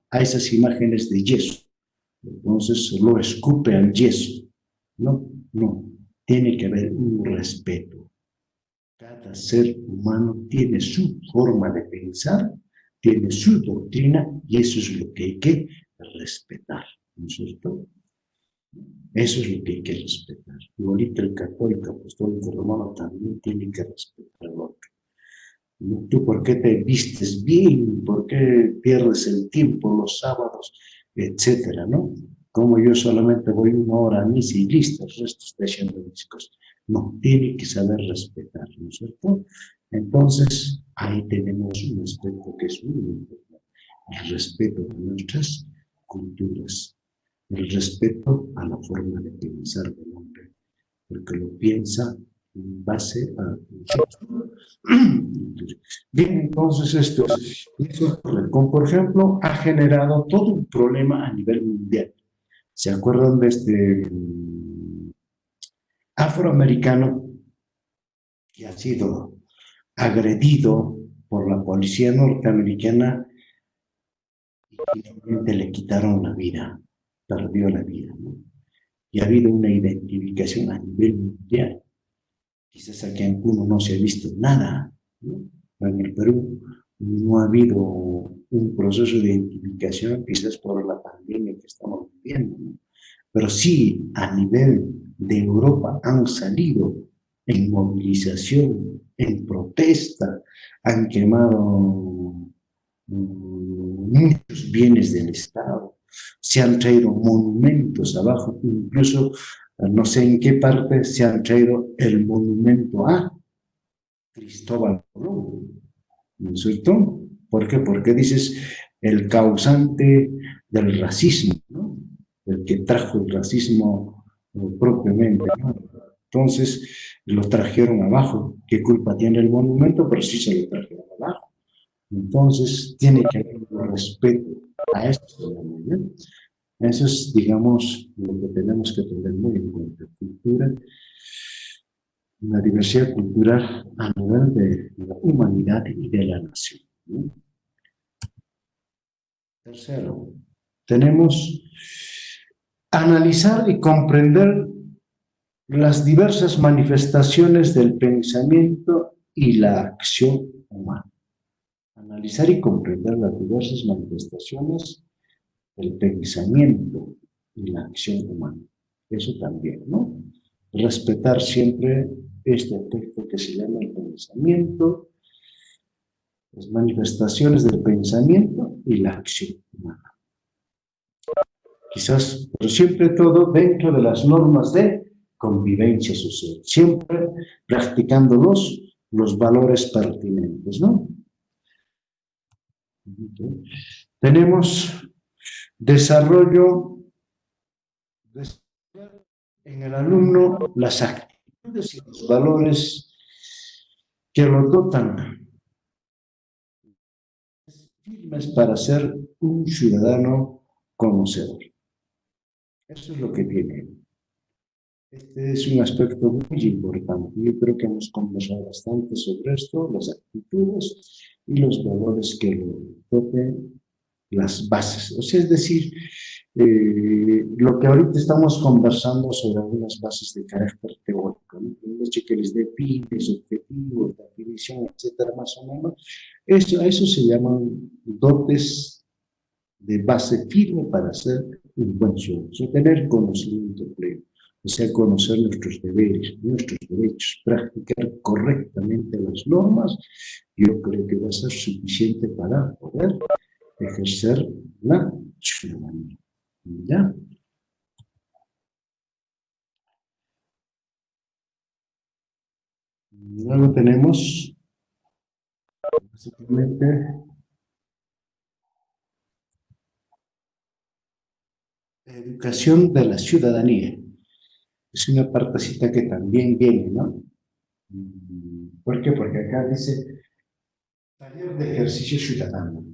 a esas imágenes de yeso? Entonces lo escupe al yeso. No, tiene que haber un respeto. Cada ser humano tiene su forma de pensar, tiene su doctrina y eso es lo que hay que respetar, ¿no es cierto? Eso es lo que hay que respetar. Igualito el católico, apostólico, romano también tiene que respetar al otro. ¿Tú por qué te vistes bien? ¿Por qué pierdes el tiempo los sábados? Etcétera, ¿no? Como yo solamente voy 1 hora a misa y listo, el resto está haciendo mis cosas. No, tiene que saber respetar, ¿no es cierto? Entonces, ahí tenemos un aspecto que es muy importante, el respeto de nuestras culturas. el respeto a la forma de pensar del hombre, porque lo piensa en base a... Bien, entonces eso por ejemplo, ha generado todo un problema a nivel mundial. ¿Se acuerdan de este afroamericano que ha sido agredido por la policía norteamericana y finalmente le quitaron la vida, perdió la vida, ¿no? Y ha habido una identificación a nivel mundial. Quizás aquí en Puno no se ha visto nada, ¿no? En el Perú no ha habido un proceso de identificación, quizás por la pandemia que estamos viviendo, ¿no? Pero sí, a nivel de Europa han salido en movilización, en protesta, han quemado muchos bienes del Estado, se han traído monumentos abajo, incluso no sé en qué parte se han traído el monumento a Cristóbal Colón, ¿no es cierto? ¿Por qué? Porque dices el causante del racismo, ¿no? El que trajo el racismo propiamente, ¿no? Entonces lo trajeron abajo. ¿Qué culpa tiene el monumento? Pero sí se lo trajeron abajo. Entonces tiene que haber un respeto a esto, ¿no? Eso es, digamos, lo que tenemos que tener muy en cuenta. Cultura, la diversidad cultural a nivel de la humanidad y de la nación, ¿no? Tercero, tenemos analizar y comprender las diversas manifestaciones del pensamiento y la acción humana. Analizar y comprender las diversas manifestaciones del pensamiento y la acción humana. Eso también, ¿no? Respetar siempre este aspecto que se llama el pensamiento, las manifestaciones del pensamiento y la acción humana. Quizás, pero siempre todo dentro de las normas de convivencia social, siempre practicando los valores pertinentes, ¿no? Tenemos desarrollo en el alumno las actitudes y los valores que lo dotan firmes para ser un ciudadano conocedor. Eso es lo que viene. Este es un aspecto muy importante. Yo creo que hemos conversado bastante sobre esto, las actitudes y los valores que lo doten, las bases. O sea, es decir, lo que ahorita estamos conversando sobre algunas bases de carácter teórico, ¿no? El hecho que les dé fines, objetivos, definición, etcétera, más o menos, a eso se llaman dotes de base firme para ser un buen ciudadano, o sea, tener conocimiento pleno, o sea, conocer nuestros deberes, nuestros derechos, practicar correctamente las normas, yo creo que va a ser suficiente para poder ejercer la ciudadanía. ¿Ya? Luego tenemos, básicamente, educación de la ciudadanía. Es una partecita que también viene, ¿no? ¿Por qué? Porque acá dice taller de ejercicio ciudadano.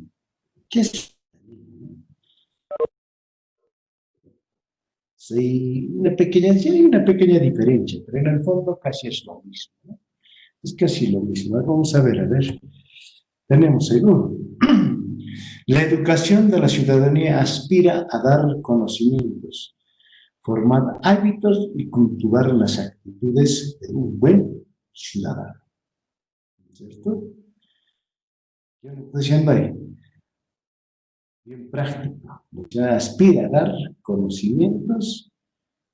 ¿Qué es? Sí, sí, hay una pequeña diferencia, pero en el fondo casi es lo mismo, ¿no? Es casi lo mismo. Vamos a ver, tenemos seguro. La educación de la ciudadanía aspira a dar conocimientos, formar hábitos y cultivar las actitudes de un buen ciudadano. ¿Cierto? Yo lo estoy diciendo ahí. Bien práctico. O sea, aspira a dar conocimientos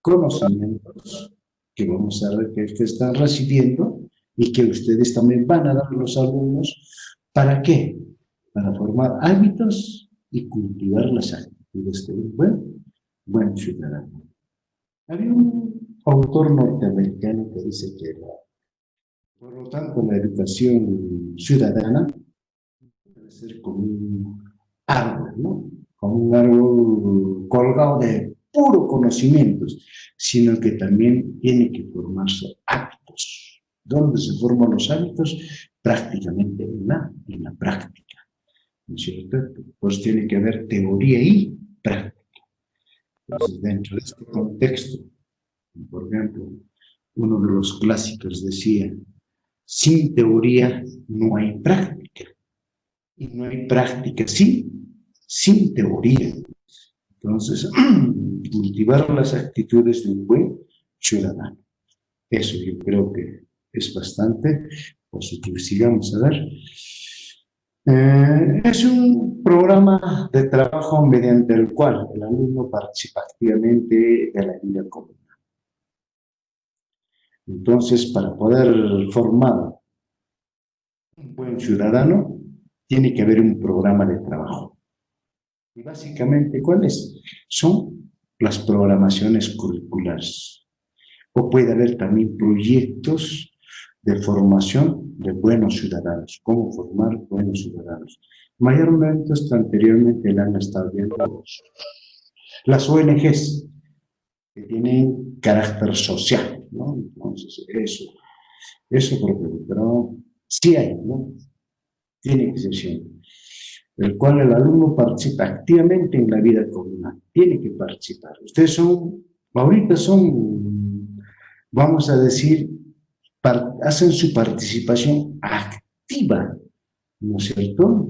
que vamos a ver que están recibiendo y que ustedes también van a dar a los alumnos. ¿Para qué? Para formar hábitos y cultivar las actitudes de un buen ciudadano. Había un autor norteamericano que dice que, por lo tanto, la educación ciudadana debe ser como un árbol, ¿no? Como un árbol colgado de puro conocimientos, sino que también tiene que formarse hábitos. ¿Dónde se forman los hábitos? Prácticamente en la práctica, ¿no es cierto? Pues tiene que haber teoría y práctica. Entonces, dentro de este contexto, por ejemplo, uno de los clásicos decía, sin teoría no hay práctica, y no hay práctica sin teoría. Entonces, cultivar las actitudes de un buen ciudadano. Eso yo creo que es bastante positivo. Sigamos a ver. Es un programa de trabajo mediante el cual el alumno participa activamente de la vida común. Entonces, para poder formar un buen ciudadano, tiene que haber un programa de trabajo. Y básicamente, ¿cuáles? Son las programaciones curriculares. O puede haber también proyectos de formación de buenos ciudadanos. ¿Cómo formar buenos ciudadanos? Mayormente, anteriormente la han estado viendo las ONGs, que tienen carácter social, ¿no? Entonces, eso propio, pero sí hay, ¿no? Tiene que ser siempre. El cual el alumno participa activamente en la vida comunal. Tiene que participar. Ustedes ahorita vamos a decir, hacen su participación activa, ¿no es cierto?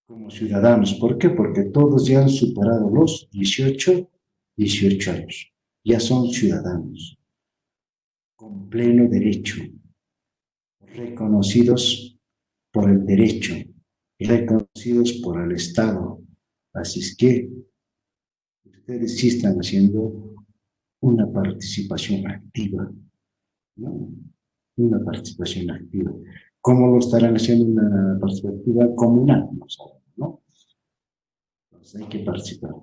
Como ciudadanos. ¿Por qué? Porque todos ya han superado los 18 años. Ya son ciudadanos, con pleno derecho, reconocidos por el derecho, reconocidos por el Estado. Así es que ustedes sí están haciendo una participación activa, ¿no? Una participación activa. ¿Cómo lo estarán haciendo una participación activa comunal? No sabemos, ¿no? Entonces hay que participar.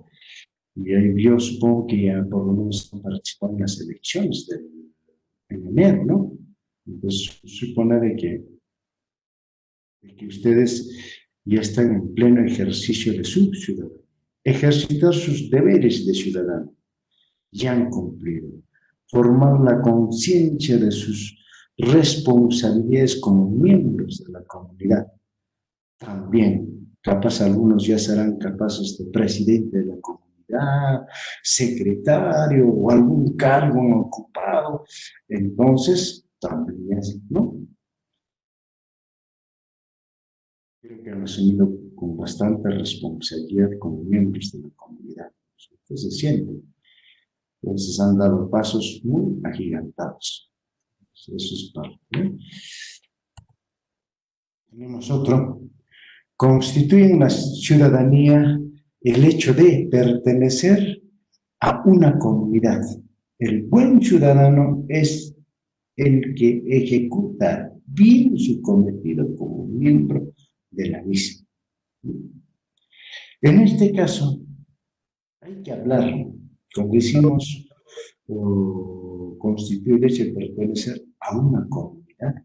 Y yo supongo que ya por lo menos han participado en las elecciones en enero, ¿no? Entonces supone de que ustedes ya están en pleno ejercicio de su ciudadanía. Ejercitar sus deberes de ciudadano. Ya han cumplido. Formar la conciencia de sus responsabilidades como miembros de la comunidad. También, capaz algunos ya serán capaces de presidente de la comunidad, secretario o algún cargo ocupado. Entonces, también, ¿no? Creo que han asumido con bastante responsabilidad como miembros de la comunidad. Ustedes se sienten. Entonces han dado pasos muy agigantados. Eso es parte, ¿no? Tenemos otro. Constituye en la ciudadanía el hecho de pertenecer a una comunidad. El buen ciudadano es el que ejecuta bien su cometido como miembro de la misma. En este caso, hay que hablar, como decimos, constituye el hecho de pertenecer a una comunidad.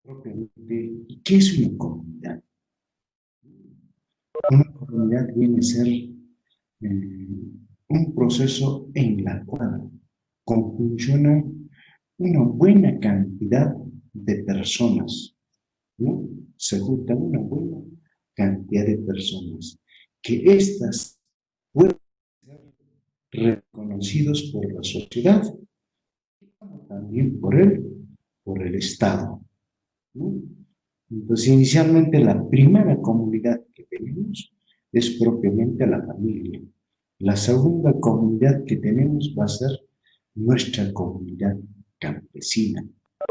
Propiamente, ¿qué es una comunidad? Una comunidad viene a ser un proceso en la cual conjuncionan una buena cantidad de personas, ¿no? Se juntan una buena cantidad de personas, que éstas pueden ser reconocidos por la sociedad, también por el Estado, ¿no? Entonces, inicialmente la primera comunidad que tenemos es propiamente la familia. La segunda comunidad que tenemos va a ser nuestra comunidad campesina,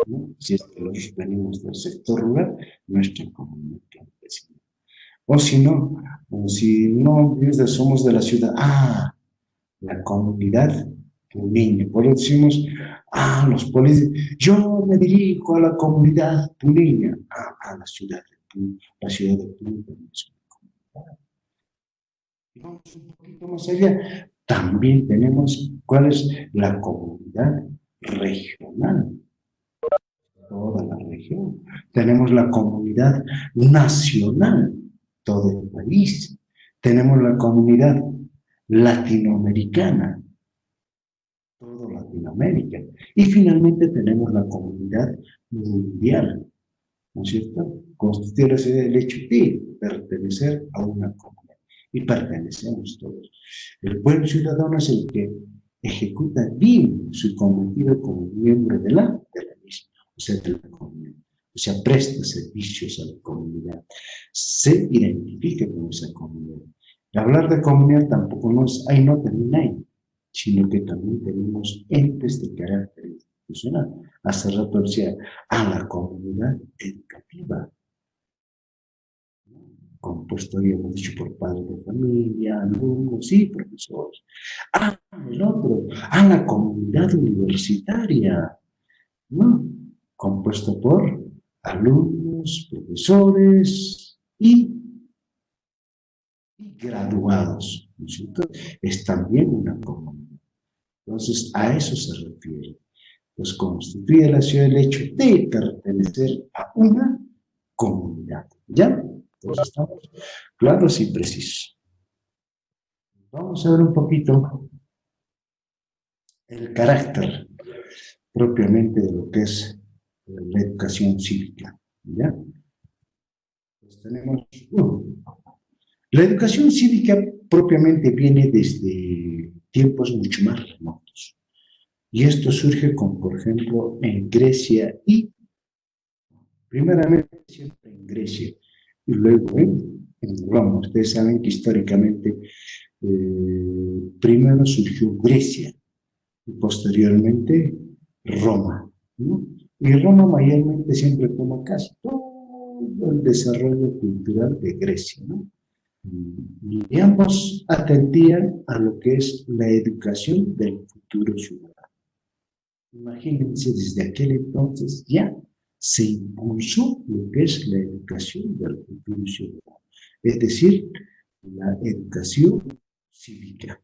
¿no? Si es que los venimos del sector rural, nuestra comunidad campesina. O si no, somos de la ciudad, la comunidad puneña. Por eso decimos, los policías, yo me dirijo a la comunidad puneña, a la ciudad de Puno. La ciudad de Puno también es una comunidad. Y vamos un poquito más allá. También tenemos, ¿cuál es la comunidad regional? Toda la región. Tenemos la comunidad nacional, todo el país. Tenemos la comunidad latinoamericana, todo Latinoamérica. Y finalmente tenemos la comunidad mundial, ¿no es cierto? Constituye el hecho de pertenecer a una comunidad. Y pertenecemos todos. El buen ciudadano es el que ejecuta bien su cometido como miembro de la misma, o sea, de la comunidad. O sea, presta servicios a la comunidad, se identifica con esa comunidad. Y hablar de comunidad tampoco ahí no termina ahí, sino que también tenemos entes de carácter institucional. Hace rato decía, a la comunidad educativa, compuesto, habíamos dicho, por padres de familia, alumnos y profesores. El otro, a la comunidad universitaria, ¿no? Compuesto por alumnos, profesores y graduados, ¿no es cierto? Es también una comunidad. Entonces, a eso se refiere. Pues constituye la ciudad el hecho de pertenecer a una comunidad. ¿Ya? Entonces estamos claros y precisos. Vamos a ver un poquito el carácter propiamente de lo que es la educación cívica. ¿Ya? Pues tenemos la educación cívica propiamente viene desde tiempos mucho más remotos. Y esto surge con, por ejemplo, en Grecia y, primeramente, siempre en Grecia, y luego en Roma. Ustedes saben que históricamente primero surgió Grecia y posteriormente Roma, ¿no? Y Roma mayormente siempre toma casi todo el desarrollo cultural de Grecia, ¿no? Y ambos atendían a lo que es la educación del futuro ciudadano. Imagínense, desde aquel entonces ya se impulsó lo que es la educación del futuro ciudadano, es decir, la educación cívica,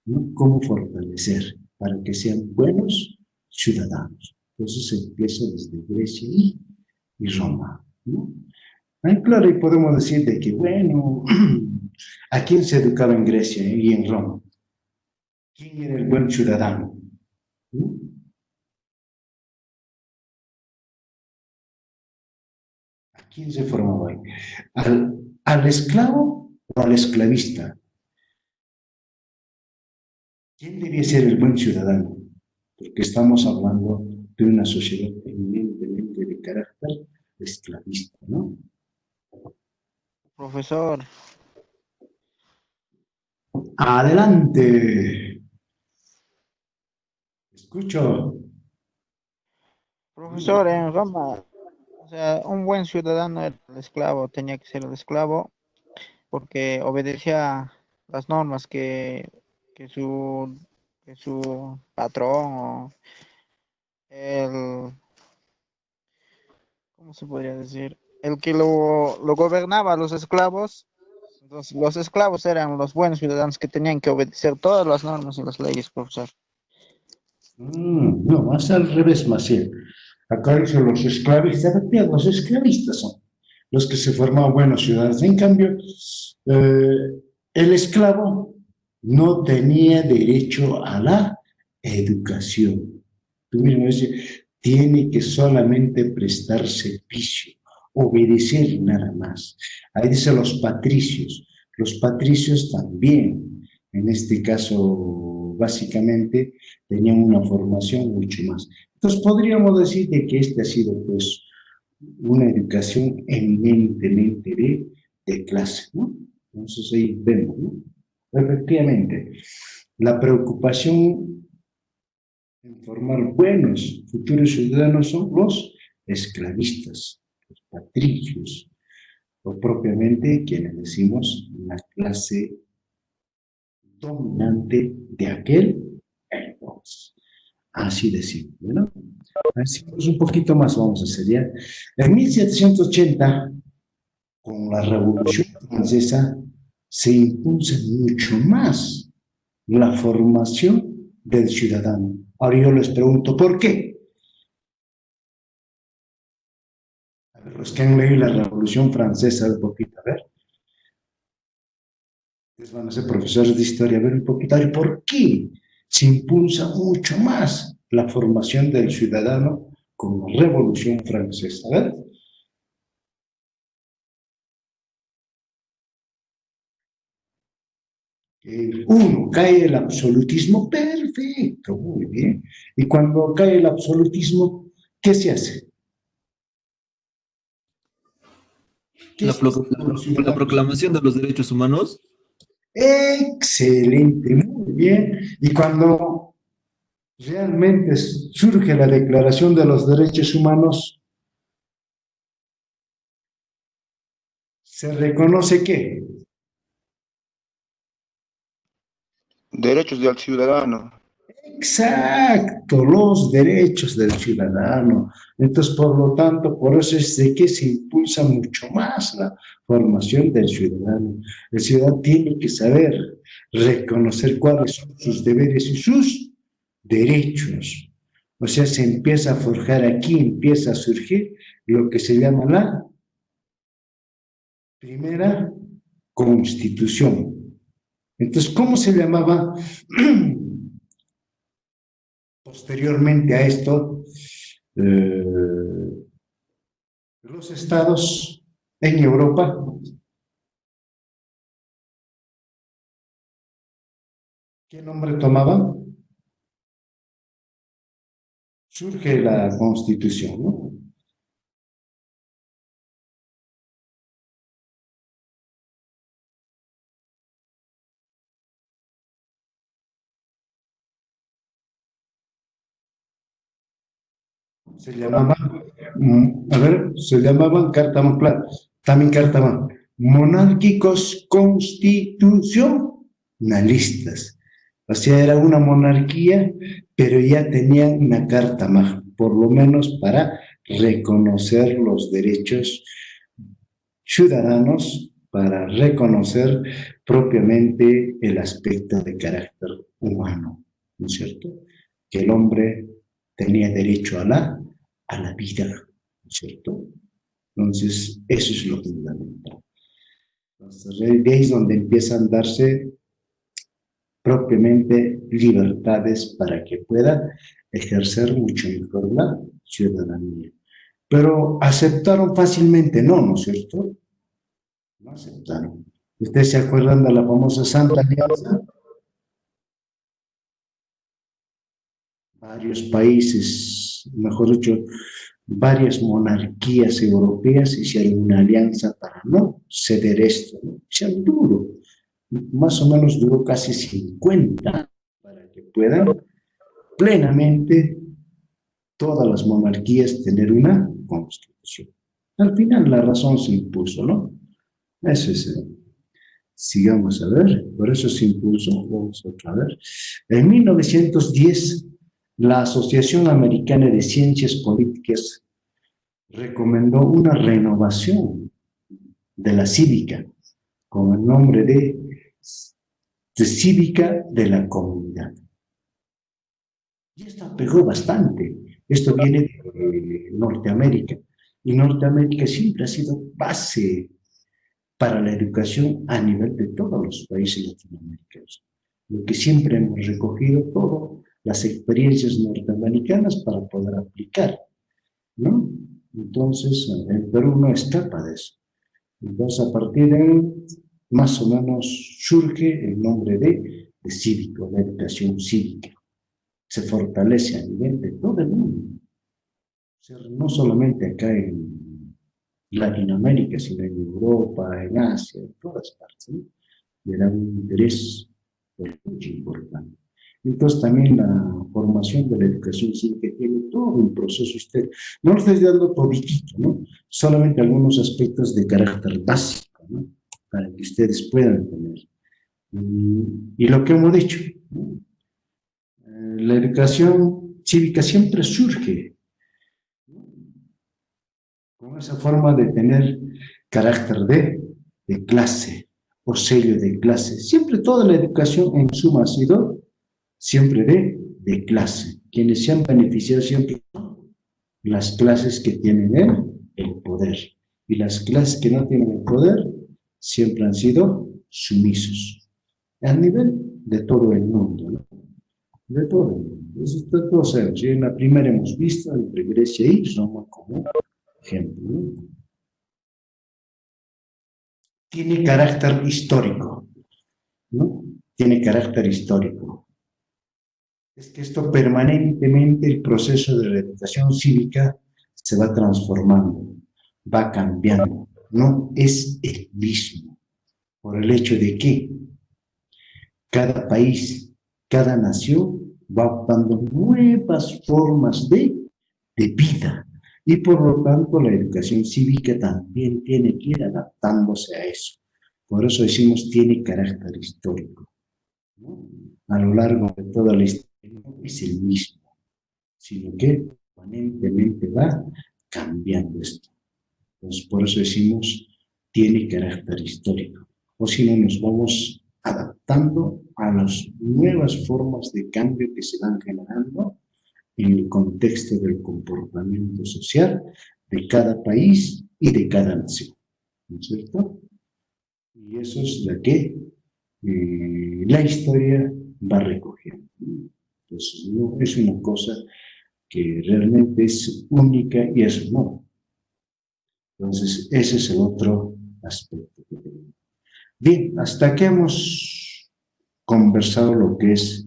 ¿no? Cómo fortalecer para que sean buenos ciudadanos. Entonces se empieza desde Grecia y Roma, ¿no? Claro, y podemos decir de que, bueno, ¿a quién se educaba en Grecia y en Roma? ¿Quién era el buen ciudadano? ¿No? ¿A quién se formaba ahí? ¿Al esclavo o al esclavista? ¿Quién debía ser el buen ciudadano? Porque estamos hablando de una sociedad eminentemente de carácter esclavista, ¿no? Profesor, Adelante. Escucho. profesor, en Roma, o sea, un buen ciudadano era el esclavo, tenía que ser el esclavo porque obedecía las normas que su, que su patrón o el, ¿cómo se podría decir? El que lo gobernaba a los esclavos. Entonces, los esclavos eran los buenos ciudadanos que tenían que obedecer todas las normas y las leyes, profesor. No, más al revés, Maciel. Acá dicen los esclavistas, los esclavistas son los que se formaban buenos ciudadanos. En cambio, el esclavo no tenía derecho a la educación. Tú mismo dices, tiene que solamente prestar servicio, obedecer nada más. Ahí dice los patricios también, en este caso, básicamente, tenían una formación mucho más. Entonces podríamos decir de que este ha sido pues una educación eminentemente de clase, ¿no? Entonces ahí vemos, ¿no? Efectivamente, la preocupación en formar buenos futuros ciudadanos son los esclavistas, los patricios, o propiamente quienes decimos la clase dominante de aquel entonces. Así de simple, ¿no? Así pues un poquito más vamos a hacer ya. En 1780, con la Revolución Francesa, se impulsa mucho más la formación del ciudadano. Ahora yo les pregunto, ¿por qué? A ver, los que han leído la Revolución Francesa de poquito, a ver. Ustedes van a ser profesores de historia, a ver un poquito, a ver, ¿por qué se impulsa mucho más la formación del ciudadano con la Revolución Francesa? A ver. Uno, cae el absolutismo, perfecto, muy bien. Y cuando cae el absolutismo, ¿qué se hace? ¿Qué La, se hace con los la ciudadanos? proclamación de los derechos humanos. Excelente, muy bien. Y cuando realmente surge la Declaración de los Derechos Humanos, se reconoce que Derechos del ciudadano. exacto, los derechos del ciudadano. Entonces, por lo tanto, por eso es de que se impulsa mucho más la formación del ciudadano. El ciudadano tiene que saber reconocer cuáles son sus deberes y sus derechos. O sea, se empieza a forjar aquí, empieza a surgir lo que se llama la primera constitución. Entonces, ¿cómo se llamaba posteriormente a esto? Los estados en Europa, ¿qué nombre tomaban? Surge la Constitución, ¿no? Se llamaban, a ver, se llamaban también cartaman, monárquicos constitucionalistas. O sea, era una monarquía, pero ya tenían una carta magna, por lo menos para reconocer los derechos ciudadanos, para reconocer propiamente el aspecto de carácter humano, ¿no es cierto? Que el hombre tenía derecho a la vida, ¿no es cierto? Entonces, eso es lo fundamental. Entonces, de ahí es donde empiezan a darse propiamente libertades para que pueda ejercer mucho mejor la ciudadanía. Pero aceptaron fácilmente, no, ¿no es cierto? No aceptaron. ¿Ustedes se acuerdan de la famosa Santa Alianza? Varios países, mejor dicho, varias monarquías europeas hicieron una alianza para no ceder esto, ¿no? Sean duro, más o menos duró casi 50 para que puedan plenamente todas las monarquías tener una constitución. Al final la razón se impuso, ¿no? Eso es, sigamos a ver, por eso se impuso, vamos otra vez. En 1910, la Asociación Americana de Ciencias Políticas recomendó una renovación de la cívica con el nombre de cívica de la comunidad. Y esto pegó bastante. Esto viene de Norteamérica. Y Norteamérica siempre ha sido base para la educación a nivel de todos los países latinoamericanos. Lo que siempre hemos recogido todas las experiencias norteamericanas para poder aplicar, ¿no? Entonces, el Perú no escapa de eso. Entonces, a partir de ahí, más o menos surge el nombre de cívico, la educación cívica. Se fortalece a nivel de todo el mundo. O sea, no solamente acá en Latinoamérica, sino en Europa, en Asia, en todas partes, ¿no? Le da un interés muy importante. Entonces también la formación de la educación cívica tiene todo un proceso usted, no lo estoy dando toditito, ¿no? Solamente algunos aspectos de carácter básico, ¿no? Para que ustedes puedan tener. Y lo que hemos dicho, ¿no? La educación cívica siempre surge, ¿no? Con esa forma de tener carácter de clase o sello de clase. Siempre toda la educación en suma ha sido siempre de clase. Quienes se han beneficiado siempre son las clases que tienen el poder. Y las clases que no tienen el poder siempre han sido sumisos. a nivel de todo el mundo, ¿no? De todo el mundo. Eso está todo sabemos. Y en la primera hemos visto, entre Grecia y Roma como ejemplo, ¿no? Tiene carácter histórico, ¿no? Tiene carácter histórico. Es que esto permanentemente, el proceso de la educación cívica se va transformando, va cambiando, no es el mismo, por el hecho de que cada país, cada nación va adoptando nuevas formas de vida y por lo tanto la educación cívica también tiene que ir adaptándose a eso. Por eso decimos tiene carácter histórico, ¿no? A lo largo de toda la historia no es el mismo, sino que permanentemente va cambiando esto. Entonces, por eso decimos, tiene carácter histórico. O si no, nos vamos adaptando a las nuevas formas de cambio que se van generando en el contexto del comportamiento social de cada país y de cada nación, ¿no es cierto? Y eso es lo que la historia va recogiendo. Entonces, no es una cosa que realmente es única y es nueva. Entonces, ese es el otro aspecto que tenemos. Bien, hasta aquí hemos conversado lo que es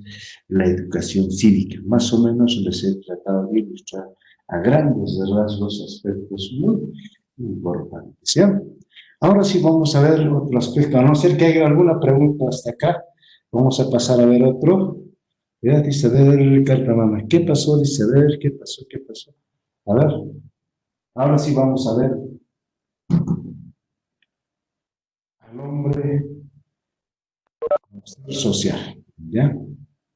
la educación cívica. Más o menos les he tratado de ilustrar a grandes rasgos aspectos muy importantes, ¿ya? Ahora sí vamos a ver otro aspecto, a no ser que haya alguna pregunta hasta acá, vamos a pasar a ver otro. Ya dice, a ver, carta mamá, ¿qué pasó? Dice, a ver, ¿qué pasó? ¿Qué pasó? A ver, ahora sí vamos a ver al hombre social, ¿ya?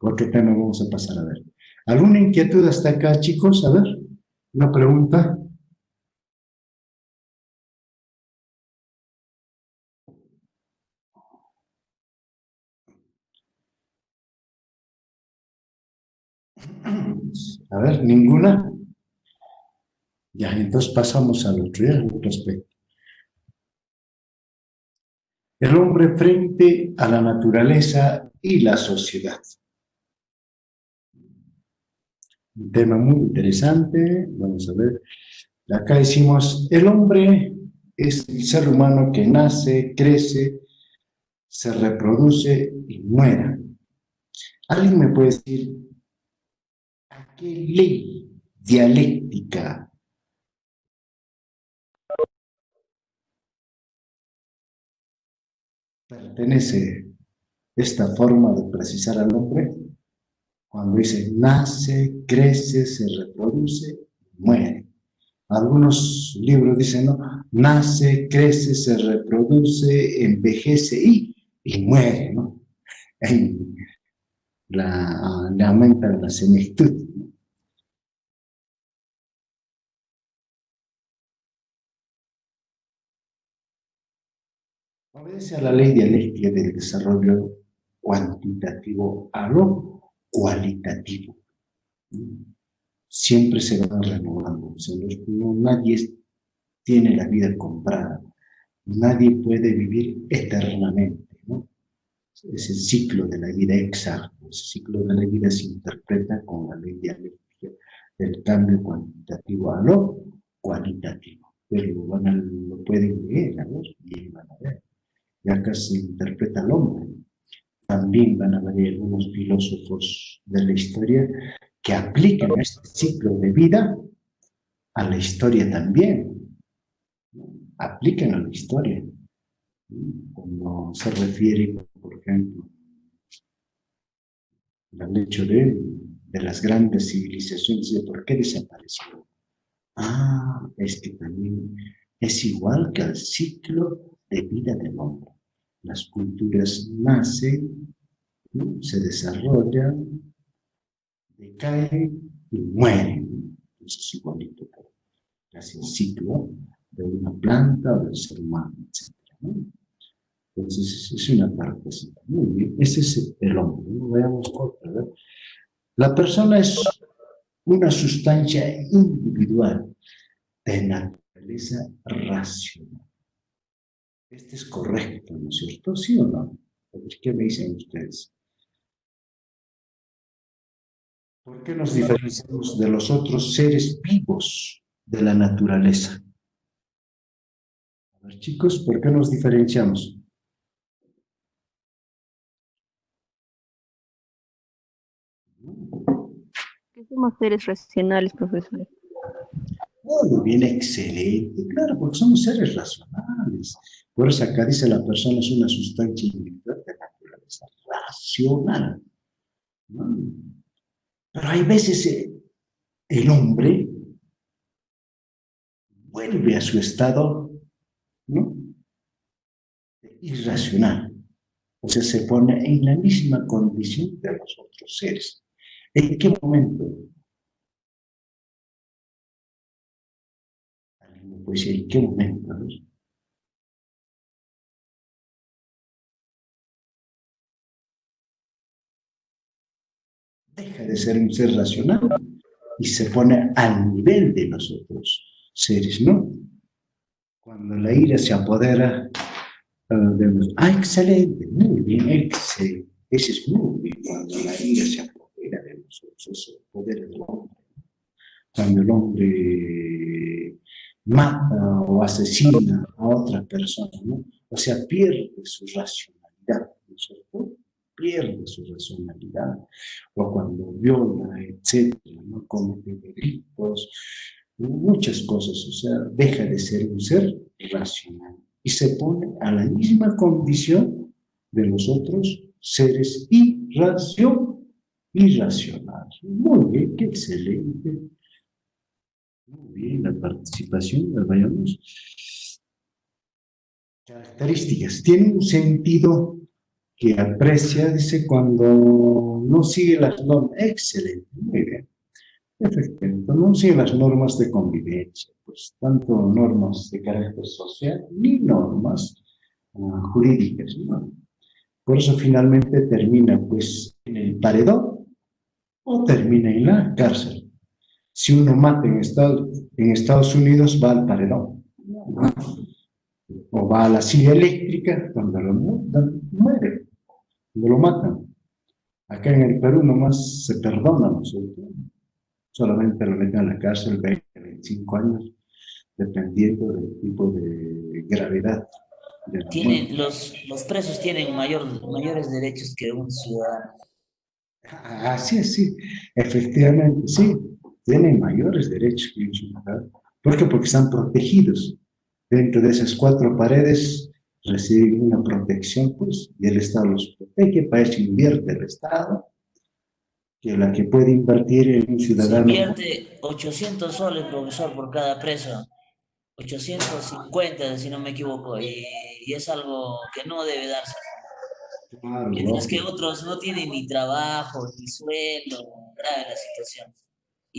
Otro tema vamos a pasar a ver. ¿Alguna inquietud hasta acá, chicos? A ver, una pregunta. A ver, ¿ninguna? Ya, entonces pasamos al otro, ya, al otro aspecto. El hombre frente a la naturaleza y la sociedad. Un tema muy interesante, vamos a ver. Acá decimos, el hombre es el ser humano que nace, crece, se reproduce y muere. ¿Alguien me puede decir a qué ley dialéctica pertenece esta forma de precisar al hombre? Cuando dice nace, crece, se reproduce, muere. Algunos libros dicen, no, nace, crece, se reproduce, envejece y muere, ¿no? Le aumenta la senectud, ¿no? Obedece a la ley dialéctica del desarrollo cuantitativo a lo cualitativo. Siempre se van renovando. O sea, nadie tiene la vida comprada. Nadie puede vivir eternamente, ¿no? Es el ciclo de la vida exacto. Ese ciclo de la vida se interpreta con la ley dialéctica del cambio cuantitativo a lo cualitativo. Pero lo pueden leer, a ver, y van a ver. Y acá se interpreta al hombre. También van a haber algunos filósofos de la historia que aplican este ciclo de vida a la historia también, ¿no? Aplican a la historia, ¿no? Cuando se refiere, por ejemplo, al hecho de las grandes civilizaciones, de por qué desaparecieron. Ah, es que también es igual que el ciclo de vida del hombre. Las culturas nacen, ¿no? Se desarrollan, decaen y mueren. Eso es igualito, casi el ciclo de una planta o del ser humano, etc., ¿no? Entonces, es una partecita. Muy bien, ese es el hombre, ¿no? Veamos otra, ¿verdad? La persona es una sustancia individual de naturaleza racional. Este es correcto, ¿no es cierto? ¿Sí o no? A ver, ¿qué me dicen ustedes? ¿Por qué nos diferenciamos de los otros seres vivos de la naturaleza? A ver, chicos, ¿por qué nos diferenciamos? Que somos seres racionales, profesor. Muy bien, excelente. Claro, porque somos seres racionales. Por eso acá dice la persona es una sustancia individual de naturaleza racional, ¿no? Pero hay veces el hombre vuelve a su estado, ¿no?, irracional. O sea, se pone en la misma condición de los otros seres. ¿En qué momento? Pues ¿en qué momento? ¿No? Deja de ser un ser racional y se pone al nivel de los otros seres, ¿no? Cuando la ira se apodera de los... Ah, excelente, muy bien, excelente. Ese es muy bien, cuando la ira se apodera de nosotros, se apodera del hombre. Cuando el hombre mata o asesina a otra persona, ¿no? O sea, pierde su racionalidad, ¿no es cierto? Pierde su racionalidad. O cuando viola, etcétera, ¿no? Comete delitos, muchas cosas, o sea, deja de ser un ser racional y se pone a la misma condición de los otros seres irracionales. Muy bien, qué excelente. Muy bien, la participación, la vayamos. Características. Tiene un sentido que aprecia, dice, cuando no sigue las normas. Excelente, muy bien. Efectivamente, no sigue las normas de convivencia, pues tanto normas de carácter social ni normas jurídicas, ¿no? Por eso finalmente termina, pues, en el paredón o termina en la cárcel. Si uno mata en Estados Unidos, va al paredón, ¿no? O va a la silla eléctrica, donde lo muere, donde lo matan. Acá en el Perú nomás se perdona, ¿no es cierto? Solamente lo meten a la cárcel 20, 25 años, dependiendo del tipo de gravedad de la muerte. Tienen, los presos tienen mayores derechos que un ciudadano. Así es, sí, efectivamente, sí, tienen mayores derechos que un ciudadano. ¿Por qué? Porque están protegidos. Dentro de esas cuatro paredes reciben una protección, pues, y el Estado los protege. Para eso invierte el Estado, que la que puede invertir en un Se ciudadano. invierte 800 soles, profesor, por cada preso. 850, si no me equivoco, y es algo que no debe darse. Claro, Mientras que lógico. otros no tienen ni trabajo, ni sueldo, grave la situación.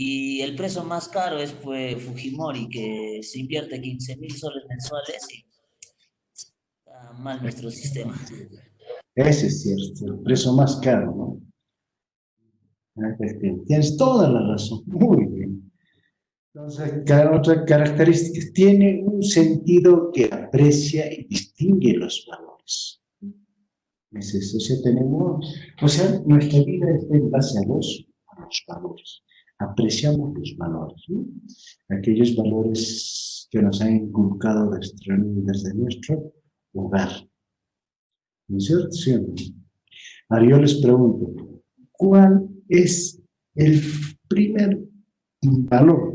Y el preso más caro es pues, Fujimori, que se invierte 15.000 soles mensuales y está mal nuestro sistema. Ese es cierto, el precio más caro, ¿no? Efectivamente, tienes toda la razón, muy bien. Entonces, otra característica, tiene un sentido que aprecia y distingue los valores. Es eso, o sea, tenemos, o sea, nuestra vida está en base a los valores. Apreciamos los valores, ¿no? Aquellos valores que nos han inculcado desde nuestro hogar. ¿No es cierto? ¿Sí o no? Ahora yo les pregunto, ¿cuál es el primer valor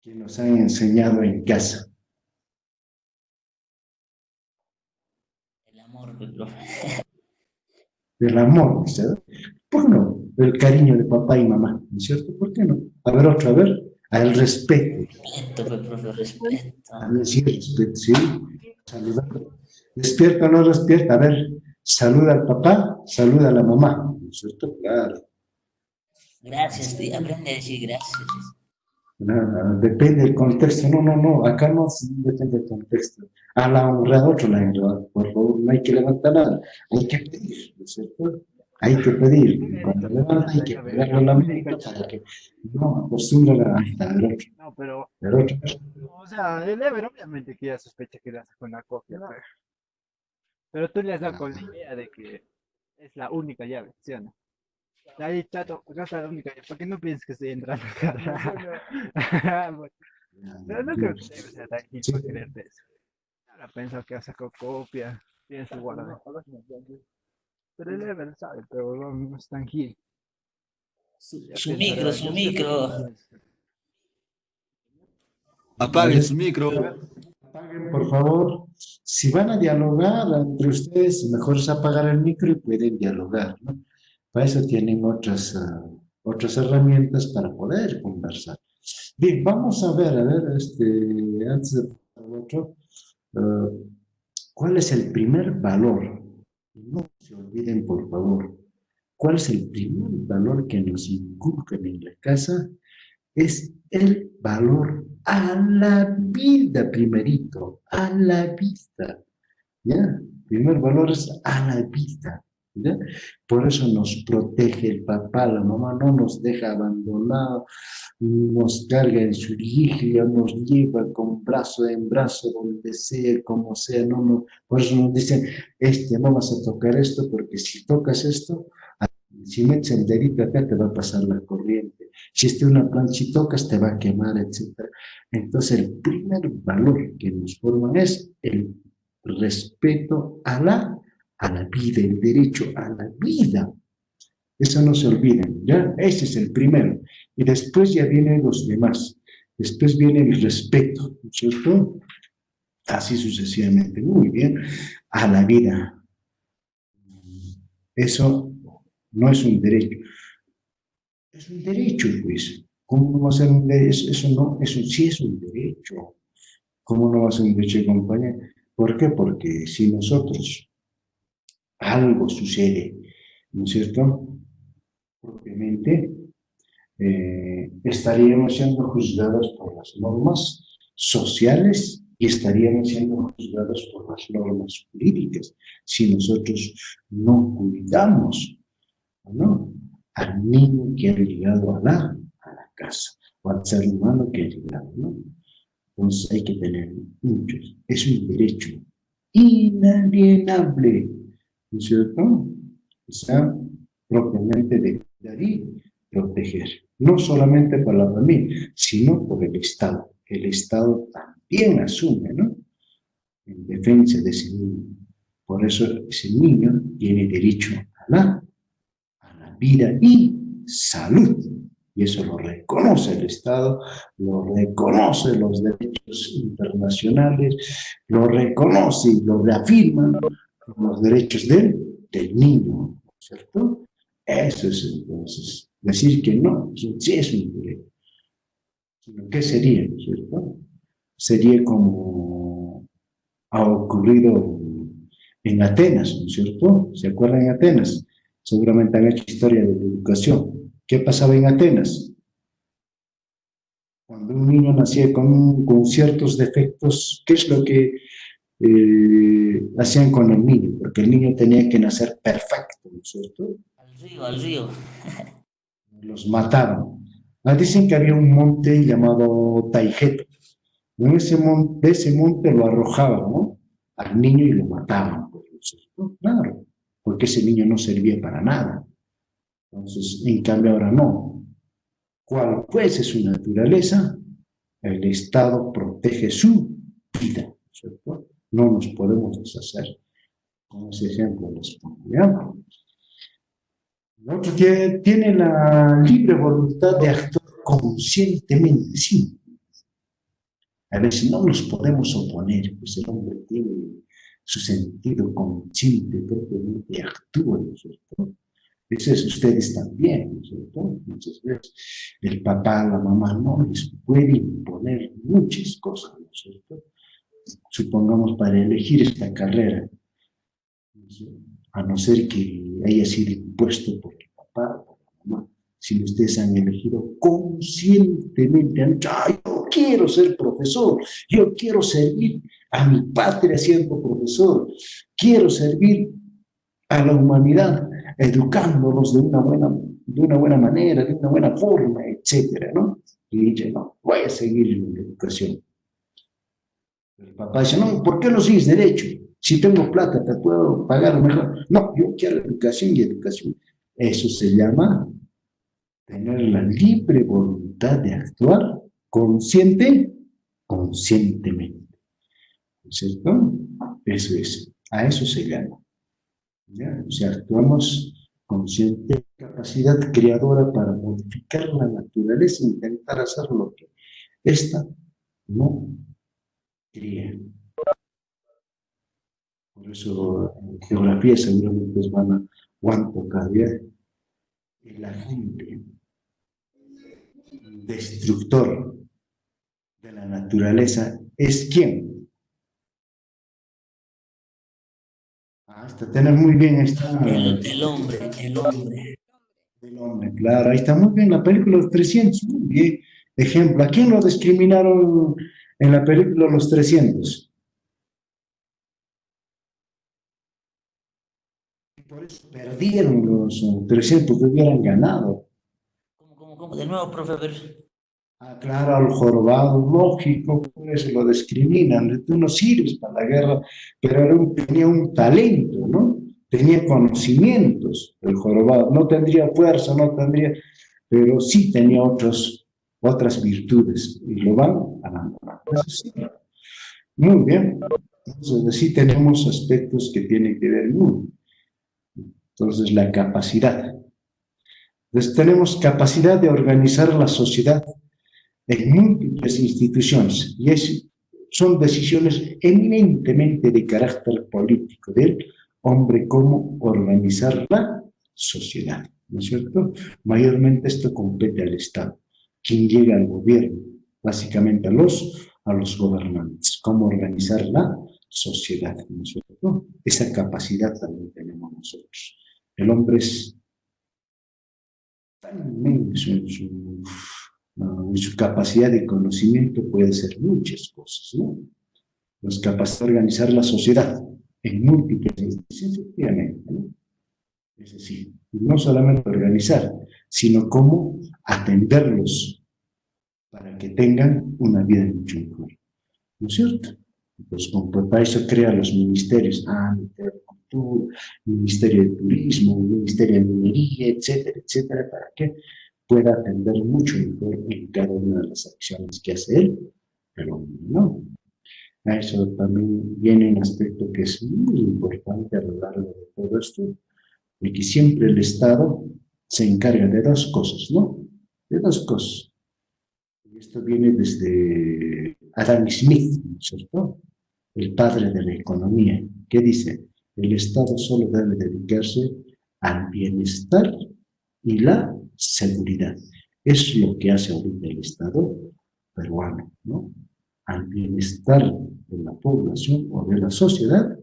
que nos han enseñado en casa? El amor, pues, profe. El amor, ¿sabes? ¿Por qué no? El cariño de papá y mamá, ¿no es cierto? ¿Por qué no? A ver, otra vez, el respeto. Respeto, pues, profe, respeto. También sí, respeto, sí. Saludar. Despierta o no despierta, a ver, saluda al papá, saluda a la mamá, ¿no es cierto? Claro. Gracias, aprende a decir gracias. Nada, depende del contexto. No, no, no, acá no depende del contexto. A la honra, otro la honra. Por favor, no hay que levantar nada. Hay que pedir, ¿no es cierto? Hay que pedir. Cuando levanta hay que pegarle la mano para que no acostumbre a la otro. No, pero, Del otro. o sea, el Ever obviamente que ya sospecha que le hace con la copia, pero Pero tú le has dado con la idea de que es la única llave, ¿sí o no? De ahí, chato, acá está la única llave. ¿Para qué no piensas que estoy entrando acá? Bueno, pero no creo que debe ser tan gil Sí, para creerte eso. Ahora pensado que ha sacado copia, tiene su guarda. Pero él debe sabe, pero no es tan gil. Ya Su micro, pensará, su yo sé que micro. Apague su micro. apaguen, por favor. Si van a dialogar entre ustedes, mejor es apagar el micro y pueden dialogar, ¿no? Para eso tienen otras herramientas para poder conversar. Bien, vamos a ver, antes de pasar al otro, eh, ¿cuál es el primer valor? No se olviden, por favor, ¿cuál es el primer valor que nos inculcan en la casa? Es el valor a la vida, primerito, a la vida. ¿Ya? El primer valor es a la vida. ¿Ya? Por eso nos protege el papá, la mamá no nos deja abandonados, nos carga en su viglia, nos lleva con brazo en brazo, donde sea, como sea, por eso nos dicen, no vas a tocar esto, porque si tocas esto, si metes el dedito acá te va a pasar la corriente, si una plancha y tocas te va a quemar, etc. Entonces el primer valor que nos forman es el respeto a la vida, el derecho a la vida. Eso no se olviden, ¿ya? Ese es el primero. Y después ya vienen los demás. Después viene el respeto, ¿no es cierto? Así sucesivamente. Muy bien. A la vida. Eso no es un derecho. Es un derecho, pues. ¿Cómo no va a ser un derecho? Eso no, eso sí es un derecho. ¿Cómo no va a ser un derecho, compañero? ¿Por qué? Porque si nosotros algo sucede, ¿no es cierto? Propiamente, estaríamos siendo juzgados por las normas sociales y estaríamos siendo juzgados por las normas jurídicas si nosotros no cuidamos, ¿no?, al niño que ha llegado a la casa o al ser humano que ha llegado, ¿no? Entonces hay que tener muchos. Es un derecho inalienable, ¿no es cierto? O sea, propiamente de cuidar y proteger. No solamente para la familia, sino por el Estado. El Estado también asume, ¿no?, en defensa de ese niño. Por eso ese niño tiene derecho a la vida y salud. Y eso lo reconoce el Estado, lo reconoce los derechos internacionales, lo reconoce y lo reafirman los derechos del niño, ¿cierto? Eso es entonces. Decir que no, sí es un derecho. ¿Qué sería, cierto? Sería como ha ocurrido en Atenas, ¿no es cierto? ¿Se acuerdan en Atenas? Seguramente han hecho historia de la educación. ¿Qué pasaba en Atenas? Cuando un niño nacía con ciertos defectos, ¿qué es lo que hacían con el niño? Porque el niño tenía que nacer perfecto, ¿no es cierto? Al río, al río. Los mataban. Dicen que había un monte llamado Taijeto. En de ese monte lo arrojaban, ¿no?, al niño y lo mataban, ¿no es cierto? Claro, porque ese niño no servía para nada. Entonces, en cambio ahora no. ¿Cuál fuese su naturaleza? El Estado protege su vida, ¿cierto? No nos podemos deshacer. Con ese ejemplo les pongo, ¿ya? El otro tiene la libre voluntad de actuar conscientemente, sí. A veces no nos podemos oponer, pues el hombre tiene su sentido consciente, propiamente actúa, ¿no es cierto? Eso es ustedes también, ¿no es cierto? Muchas veces el papá, la mamá no les puede imponer muchas cosas, ¿no es cierto? Supongamos para elegir esta carrera, ¿no es cierto?, a no ser que haya sido impuesto por el papá o por la mamá. Si ustedes han elegido conscientemente, han dicho, ¡ay, yo quiero ser profesor! Yo quiero servir a mi patria siendo profesor. Quiero servir a la humanidad educándolos de una buena manera, de una buena forma, etcétera, ¿no? Y dice, no, voy a seguir en la educación. El papá dice, no, ¿por qué no sigues derecho? Si tengo plata, te puedo pagar mejor. No, yo quiero educación y educación. Eso se llama tener la libre voluntad de actuar conscientemente. ¿No es cierto? Eso es. A eso se llama. ¿Ya? O sea, actuamos consciente, capacidad creadora para modificar la naturaleza, intentar hacer lo que esta no cría. Por eso en geografía seguramente van a Juan Pocavia, el agente destructor de la naturaleza es ¿quién? Está tener muy bien esta... El hombre, el hombre. El hombre, claro, ahí está muy bien la película Los 300, muy bien. Ejemplo, ¿a quién lo discriminaron en la película Los 300? Por eso perdieron los 300 que hubieran ganado. ¿Cómo? De nuevo, profe, a ver. Claro, al jorobado, lógico, por eso lo discriminan. Tú no sirves para la guerra, pero tenía un talento, ¿no? Tenía conocimientos, el jorobado. No tendría fuerza, no tendría, pero sí tenía otras virtudes y lo van a abandonar. Eso sí. Muy bien. Entonces, sí tenemos aspectos que tienen que ver mucho. Entonces, la capacidad. Entonces, tenemos capacidad de organizar la sociedad en múltiples instituciones y son decisiones eminentemente de carácter político del hombre, cómo organizar la sociedad, ¿no es cierto? Mayormente esto compete al Estado, quien llega al gobierno, básicamente a los gobernantes, cómo organizar la sociedad, ¿no es cierto? Esa capacidad también tenemos nosotros. El hombre es tan inmenso en su capacidad de conocimiento, puede ser muchas cosas, ¿no? Pues capacidad de organizar la sociedad en múltiples instituciones, efectivamente, ¿no? Es decir, no solamente organizar, sino cómo atenderlos para que tengan una vida mucho mejor, ¿no es cierto? Pues para eso crea los ministerios, Ministerio de Cultura, Ministerio de Turismo, Ministerio de Minería, etcétera, etcétera, para que pueda atender mucho mejor en cada una de las acciones que hace él, pero no. A eso también viene un aspecto que es muy importante a lo largo de todo esto, de que siempre el Estado se encarga de dos cosas, ¿no? De dos cosas. Y esto viene desde Adam Smith, ¿no es cierto? El padre de la economía, que dice, el Estado solo debe dedicarse al bienestar y la seguridad. Es lo que hace ahorita el Estado peruano, ¿no? Al bienestar de la población o de la sociedad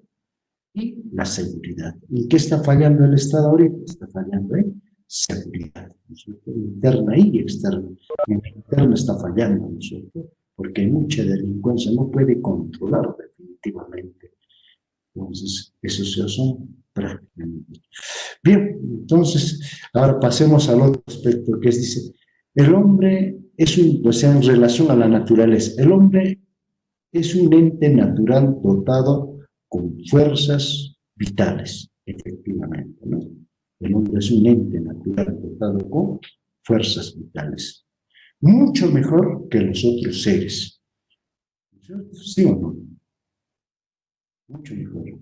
y la seguridad. ¿Y qué está fallando el Estado ahorita? Está fallando en seguridad, ¿no es cierto? Interna y externa. En la interna está fallando, ¿no es cierto? Porque hay mucha delincuencia, no puede controlar definitivamente. Entonces, esos ya son prácticamente. Bien, entonces, ahora pasemos al otro aspecto que es, dice, el hombre es o sea, en relación a la naturaleza, el hombre es un ente natural dotado con fuerzas vitales, efectivamente, ¿no? El hombre es un ente natural dotado con fuerzas vitales, mucho mejor que los otros seres, ¿sí o no? Mucho mejor.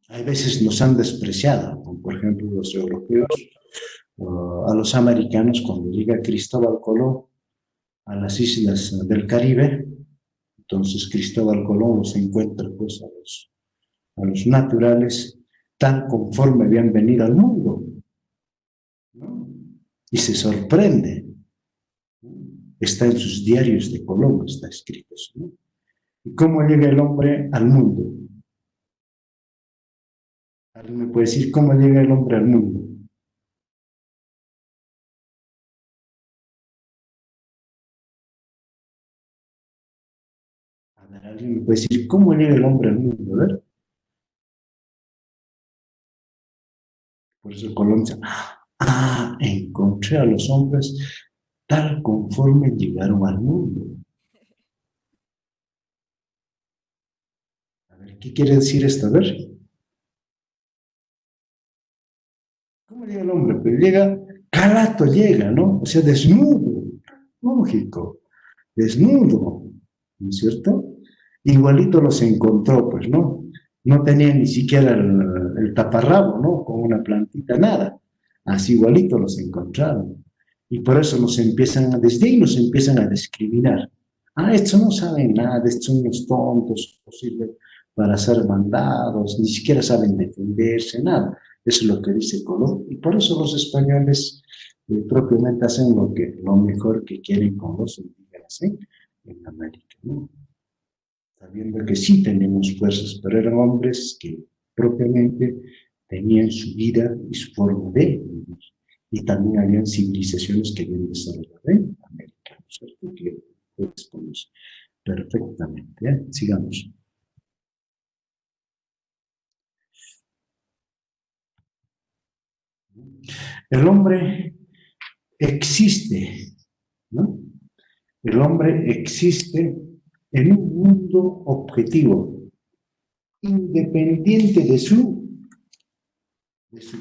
Hay veces nos han despreciado, como por ejemplo los europeos, a los americanos cuando llega Cristóbal Colón a las islas del Caribe. Entonces Cristóbal Colón se encuentra pues a los naturales tan conforme habían venido al mundo, ¿no? Y se sorprende, ¿no? Está en sus diarios de Colón, está escrito, ¿no? ¿Y cómo llega el hombre al mundo? ¿Alguien me puede decir cómo llega el hombre al mundo? A ver, ¿alguien me puede decir cómo llega el hombre al mundo? A ver. Por eso Colón dice, encontré a los hombres tal conforme llegaron al mundo. A ver, ¿Qué quiere decir esto? A ver. ¿Cómo llega el hombre? Pero llega, calato llega, ¿no? O sea, desnudo, lógico, desnudo, ¿no es cierto? Igualito los encontró, pues, ¿no? No tenía ni siquiera el taparrabo, ¿no? Con una plantita, nada. Así igualito los encontraron. Y por eso desde ahí nos empiezan a discriminar. Ah, estos no saben nada, estos son unos tontos, posible para ser mandados, ni siquiera saben defenderse, nada. Eso es lo que dice Colón. Y por eso los españoles propiamente hacen lo mejor que quieren con los indígenas en América, ¿no? Sabiendo que sí tenemos fuerzas, pero eran hombres que propiamente tenían su vida y su forma de vivir. Y también habían civilizaciones que habían desarrollado en América, ¿no es cierto? Que respondemos perfectamente. Sigamos. El hombre existe, ¿no? El hombre existe en un mundo objetivo, independiente de su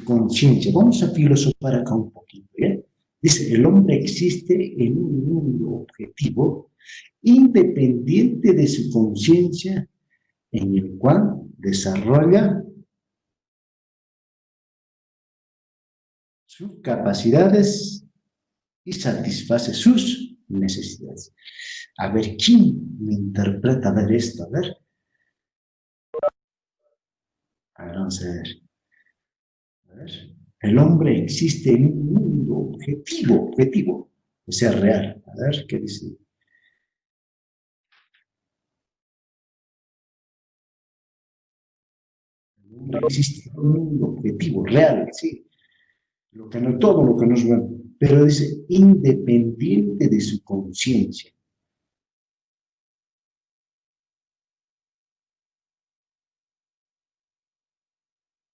conciencia. Vamos a filosofar acá un poquito, ¿ya? Dice, el hombre existe en un mundo objetivo, independiente de su conciencia, en el cual desarrolla sus capacidades y satisface sus necesidades. A ver, ¿quién me interpreta a ver esto? A ver, vamos a ver. A ver. El hombre existe en un mundo objetivo, o sea, real. A ver, ¿qué dice? El hombre existe en un mundo objetivo, real, sí. Todo lo que nos ve, pero dice, independiente de su conciencia.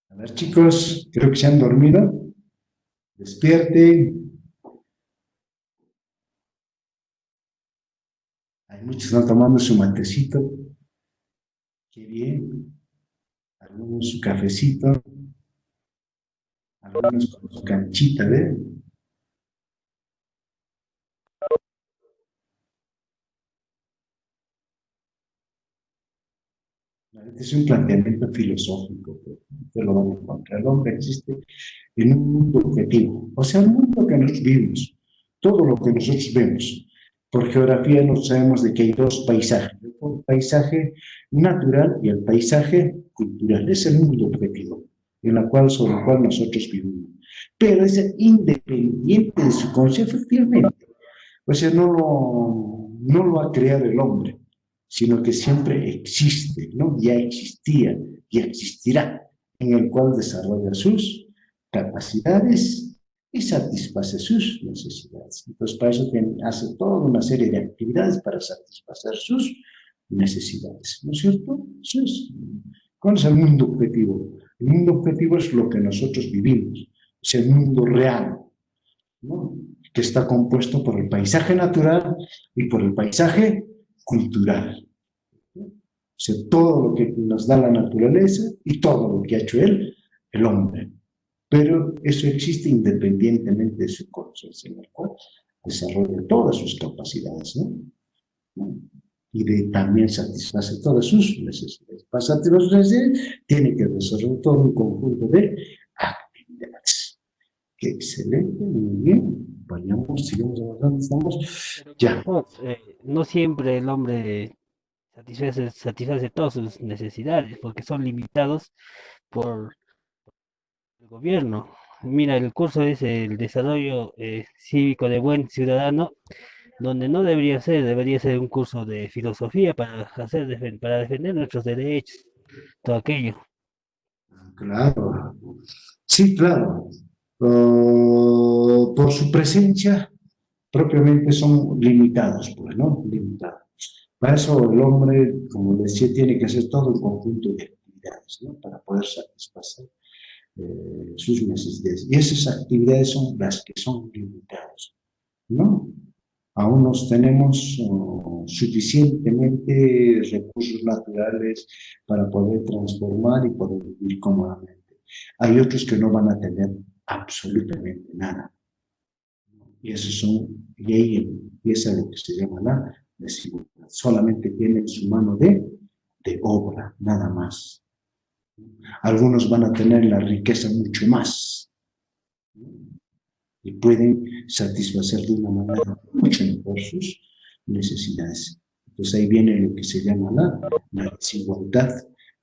A ver, chicos, creo que se han dormido. Despierten. Hay muchos que están tomando su matecito. Qué bien. Algunos su cafecito. Algunos con su canchita, ¿ves? Este es un planteamiento filosófico, que lo van a encontrar. El hombre existe en un mundo objetivo, o sea, el mundo que nosotros vivimos, todo lo que nosotros vemos. Por geografía nos sabemos de que hay dos paisajes, el paisaje natural y el paisaje cultural. Es el mundo objetivo sobre el cual nosotros vivimos. Pero es independiente de su conciencia, efectivamente. O sea, no lo ha creado el hombre, sino que siempre existe, ¿no? Ya existía y existirá, en el cual desarrolla sus capacidades y satisface sus necesidades. Entonces, para eso hace toda una serie de actividades para satisfacer sus necesidades, ¿no es cierto? ¿Cuál es el mundo objetivo? El mundo objetivo es lo que nosotros vivimos, es el mundo real, ¿no? Que está compuesto por el paisaje natural y por el paisaje cultural. O sea, todo lo que nos da la naturaleza y todo lo que ha hecho el hombre. Pero eso existe independientemente de su conciencia, en el cual desarrolla todas sus capacidades, ¿no? Y también satisface todas sus necesidades. Para satisfacer sus necesidades, tiene que desarrollar todo un conjunto de actividades. Qué excelente, muy bien. Vayamos, sigamos avanzando, estamos ya. No siempre el hombre satisface todas sus necesidades porque son limitados por el gobierno. Mira, el curso es el desarrollo cívico de buen ciudadano, donde no debería ser un curso de filosofía para defender nuestros derechos, todo aquello. Claro, sí, claro. Por su presencia, propiamente son limitados, pues, ¿no? Limitados. Para eso el hombre, como decía, tiene que hacer todo un conjunto de actividades, ¿no? Para poder satisfacer sus necesidades. Y esas actividades son las que son limitadas, ¿no? A unos tenemos suficientemente recursos naturales para poder transformar y poder vivir cómodamente. Hay otros que no van a tener absolutamente nada. Y esos son, y ahí empieza lo que se llama la desigualdad. Solamente tienen su mano de obra, nada más. Algunos van a tener la riqueza mucho más y pueden satisfacer de una manera mucho mejor sus necesidades. Entonces ahí viene lo que se llama la desigualdad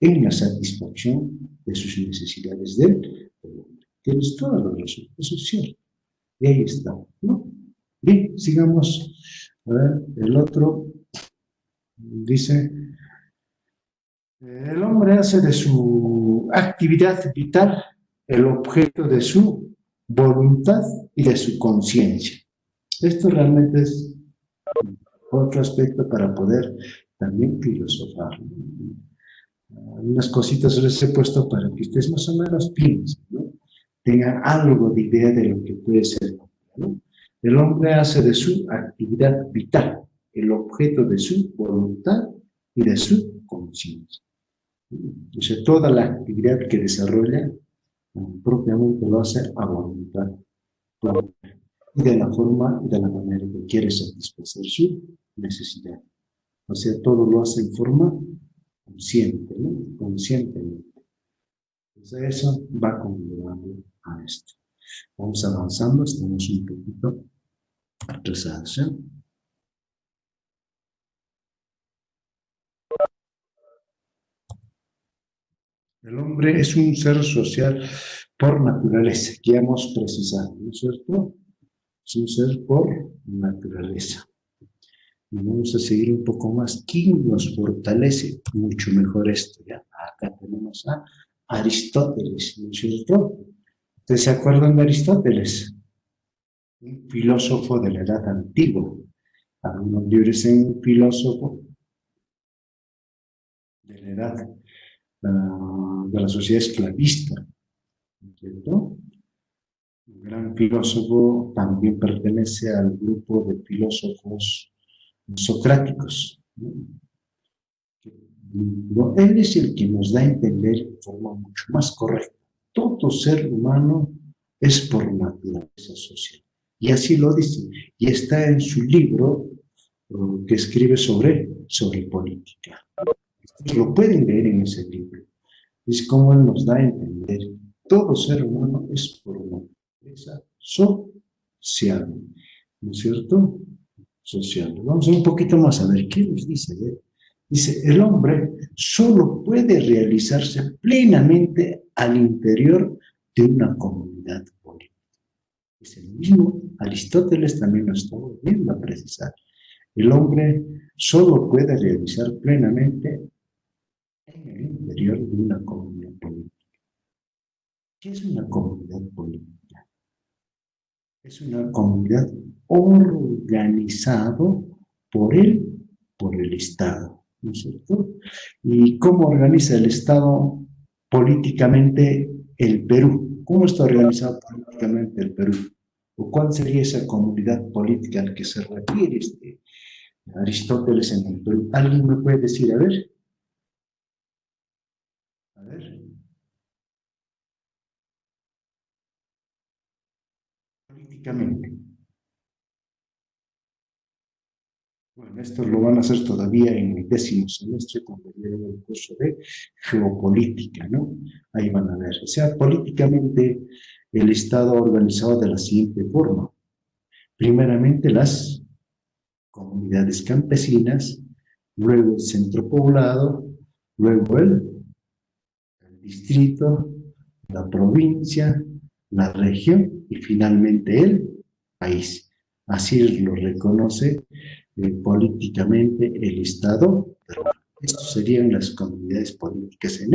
en la satisfacción de sus necesidades del hombre. Tienes toda la razón, eso es cierto. Y ahí está, ¿no? Bien, sigamos. A ver, el otro dice, el hombre hace de su actividad vital el objeto de su voluntad y de su conciencia. Esto realmente es otro aspecto para poder también filosofar. Unas cositas les he puesto para que ustedes más o menos piensen, ¿no? Tengan algo de idea de lo que puede ser, ¿no? El hombre hace de su actividad vital el objeto de su voluntad y de su conciencia. O sea, toda la actividad que desarrolla propiamente lo hace a voluntad propia y de la forma y de la manera que quiere satisfacer su necesidad. O sea, todo lo hace en forma consciente, ¿no? Conscientemente. Entonces eso va conllevando a esto. Vamos avanzando, estamos un poquito atrasados, ¿eh? El hombre es un ser social por naturaleza, que ya hemos precisado, ¿no es cierto? Es un ser por naturaleza. Y vamos a seguir un poco más. ¿Quién nos fortalece? Mucho mejor esto. Ya. Acá tenemos a Aristóteles, ¿no es cierto? ¿Ustedes se acuerdan de Aristóteles? Un filósofo de la edad antigua. Algunos libros en un filósofo de la edad de la sociedad esclavista, ¿no es cierto? Un gran filósofo, también pertenece al grupo de filósofos socráticos, ¿no? Él es el que nos da a entender de forma mucho más correcta. Todo ser humano es por naturaleza social. Y así lo dice. Y está en su libro que escribe sobre política. Ustedes lo pueden leer en ese libro. Es como él nos da a entender. Todo ser humano es por naturaleza social. ¿No es cierto? Social. Vamos a ver un poquito más a ver qué nos dice. Dice, el hombre solo puede realizarse plenamente al interior de una comunidad política. Es el mismo Aristóteles también lo está volviendo a precisar. El hombre solo puede realizar plenamente en el interior de una comunidad política. ¿Qué es una comunidad política? Es una comunidad organizada por el Estado, ¿no es cierto? ¿Y cómo organiza el Estado políticamente el Perú? ¿Cómo está organizado políticamente el Perú? ¿O cuál sería esa comunidad política al que se refiere Aristóteles en el Perú? ¿Alguien me puede decir? A ver. A ver. Políticamente. Bueno, esto lo van a hacer todavía en el 10º semestre cuando lleguen el curso de geopolítica, ¿no? Ahí van a ver. O sea, políticamente el Estado organizado de la siguiente forma. Primeramente las comunidades campesinas, luego el centro poblado, luego el distrito, la provincia, la región y finalmente el país. Así lo reconoce políticamente el Estado. Estas serían las comunidades políticas en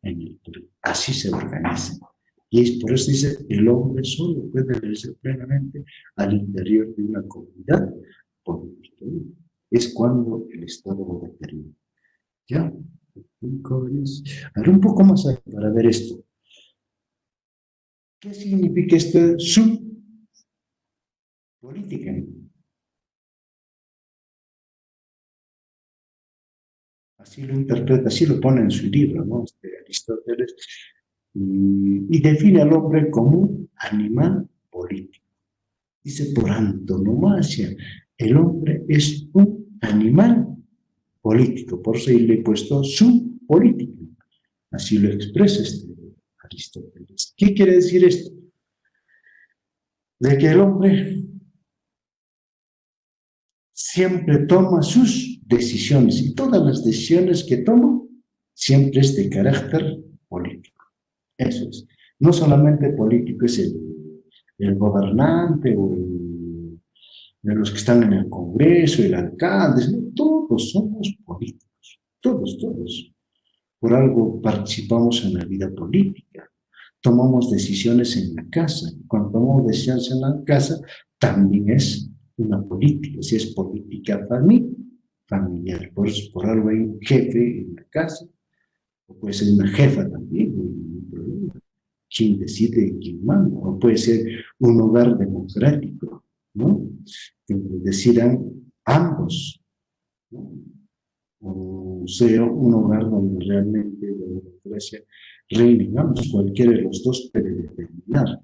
el Perú. Así se organizan. Y es por eso dice, el hombre solo puede realizar plenamente al interior de una comunidad política. Es cuando el Estado lo determina. ¿Ya? A ver, un poco más para ver esto. ¿Qué significa esto? Su política. Así lo interpreta, así lo pone en su libro, ¿no? Aristóteles, y define al hombre como un animal político. Dice por antonomasia, el hombre es un animal político, por eso le he puesto su político. Así lo expresa Aristóteles. ¿Qué quiere decir esto? De que el hombre siempre toma sus decisiones y todas las decisiones que toma siempre es de carácter político. Eso es. No solamente político es el gobernante o de los que están en el Congreso, el alcalde, no, todos somos políticos, todos. Por algo participamos en la vida política, tomamos decisiones en la casa. Cuando tomamos decisiones en la casa, también es una política, si es política familiar. Por algo hay un jefe en la casa, o puede ser una jefa también, no hay ningún problema. Quién decide y quién manda, o puede ser un hogar democrático, ¿no? Que decidan ambos, ¿no? O sea, un hogar donde realmente la democracia reine, ambos, cualquiera de los dos puede determinar.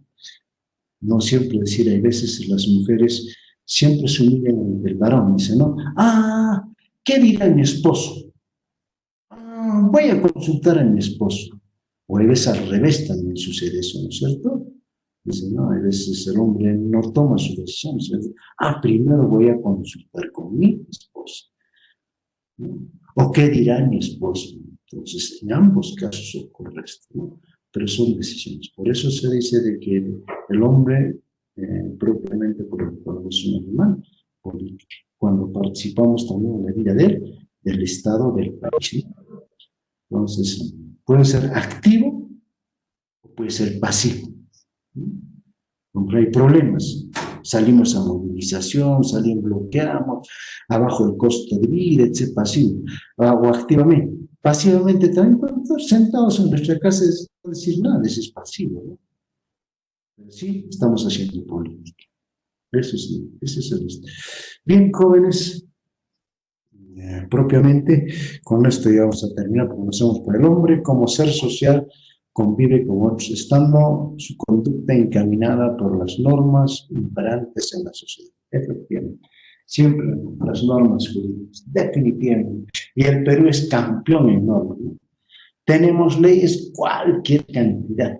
No siempre decir, hay veces las mujeres siempre se humillan ante el varón, dicen, ¿no? Ah, ¿qué dirá mi esposo? Ah, voy a consultar a mi esposo. O hay veces al revés también sucede eso, ¿no es cierto? Dice, no, a veces el hombre no toma su decisión. Primero voy a consultar con mi esposa, ¿no? ¿O qué dirá mi esposo? Entonces, en ambos casos ocurre esto, ¿no? Pero son decisiones. Por eso se dice de que el hombre, propiamente por el cual es un animal político, cuando participamos también en la vida del Estado, del país, ¿no? Entonces, puede ser activo o puede ser pasivo, ¿no? Hay problemas, salimos a movilización, salimos, bloqueamos, abajo el costo de vida, etc. Pasivo, o activamente. Pasivamente también podemos estar sentados en nuestra casa sin decir nada, eso es pasivo, ¿no? Pero sí, estamos haciendo política. Eso sí, ese es el... Bien, jóvenes, propiamente, con esto ya vamos a terminar, conocemos por el hombre como ser social, convive con otros, estando su conducta encaminada por las normas imperantes en la sociedad. Efectivamente, siempre las normas jurídicas, definitivamente. Y el Perú es campeón en normas, ¿no? Tenemos leyes cualquier cantidad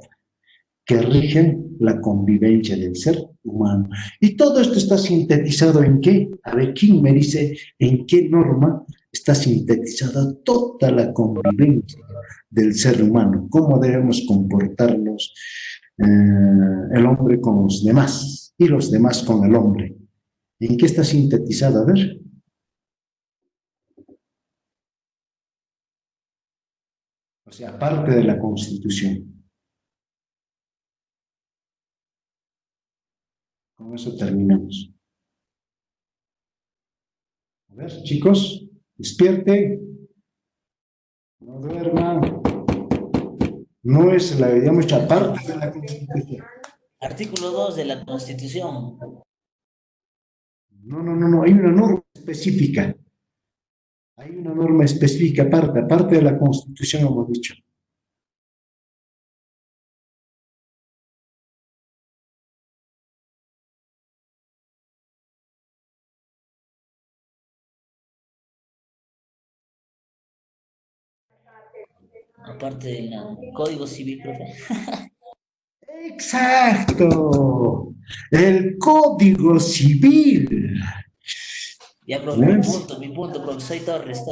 que rigen la convivencia del ser humano. Y todo esto está sintetizado ¿en qué? A ver, ¿quién me dice en qué norma está sintetizada toda la convivencia del ser humano? ¿Cómo debemos comportarnos el hombre con los demás y los demás con el hombre? ¿En qué está sintetizado? A ver. O sea, aparte de la Constitución. Con eso terminamos. A ver, chicos, despierte, no duerman. No es la, digamos, parte de la Constitución. Artículo 2 de la Constitución. No, hay una norma específica. Hay una norma específica aparte de la Constitución, hemos dicho. Aparte del Código Civil, profe. Exacto, el Código Civil. Ya, profe, mi punto, profe, soy Torres.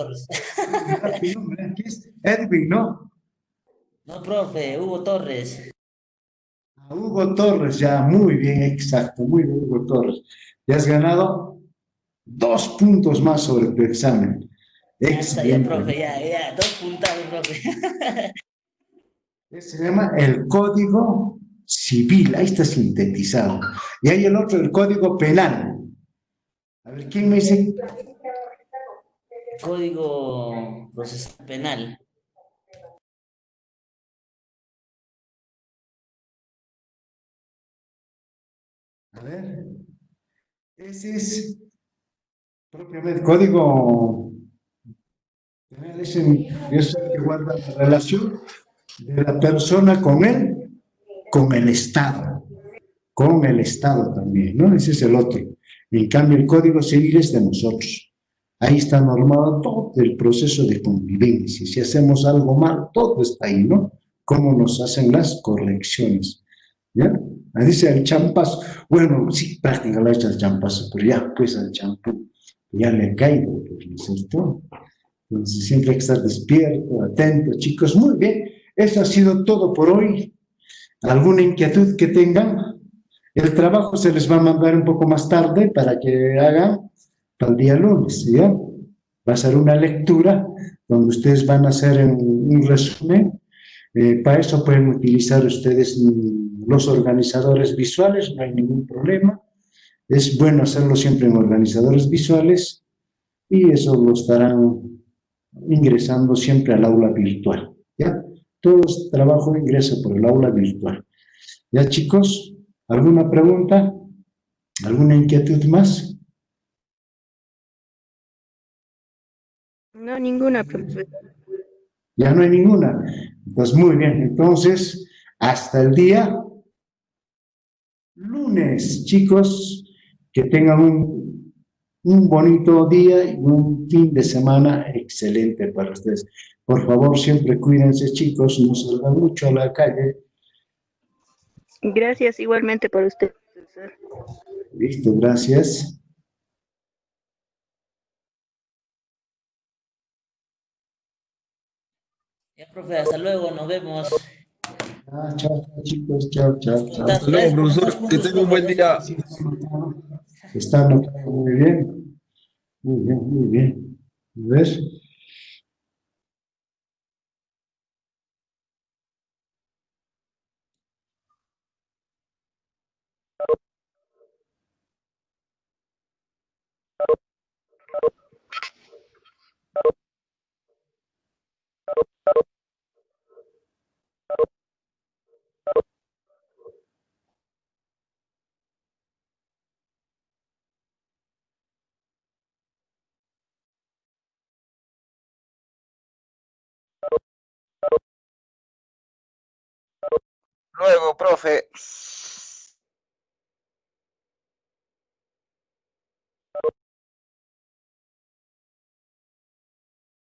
¿Qué es? Edwin, ¿no? No, profe, Hugo Torres. Hugo Torres, ya, muy bien, exacto, muy bien, Hugo Torres. Ya has ganado 2 puntos más sobre tu examen. Ya, profe, ya, 2 puntados, profe. Se llama el Código Civil, ahí está sintetizado. Y hay el otro, el Código Penal. A ver, ¿quién me dice? Código Procesal Penal. A ver, ese es propiamente Código Yo soy el que guarda la relación de la persona con el Estado. Con el Estado también, ¿no? Ese es el otro. En cambio, el Código Civil es de nosotros. Ahí está normado todo el proceso de convivencia. Si hacemos algo mal, todo está ahí, ¿no? Cómo nos hacen las correcciones, ¿ya? Ahí dice el champazo. Bueno, sí, prácticamente el champazo, pero ya, pues al champú, ya le caigo, pues, ¿no es cierto? Entonces, siempre hay que estar despierto, atento, chicos. Muy bien, eso ha sido todo por hoy. ¿Alguna inquietud que tengan? El trabajo se les va a mandar un poco más tarde para que hagan para el día lunes, ¿ya? Va a ser una lectura donde ustedes van a hacer un resumen. Para eso pueden utilizar ustedes los organizadores visuales, no hay ningún problema. Es bueno hacerlo siempre en organizadores visuales y eso lo estarán ingresando siempre al aula virtual, ¿ya? Todo este trabajo ingresa por el aula virtual. ¿Ya, chicos? ¿Alguna pregunta? ¿Alguna inquietud más? No, ninguna, profesor. Ya no hay ninguna. Pues muy bien, entonces, hasta el día lunes, chicos, que tengan un bonito día y un fin de semana excelente para ustedes. Por favor, siempre cuídense, chicos, no salgan mucho a la calle. Gracias igualmente por usted, profesor. Listo, gracias. Ya, profe, hasta luego, nos vemos. Ah, chao, chao, chicos, chao, chao, Nos chao. Hasta contamos. luego, Gracias por los dos profesor. Que puntos, tenga un profe. buen día. Sí, está anotado muy bien. Muy bien, muy bien. A ver. Luego, profe.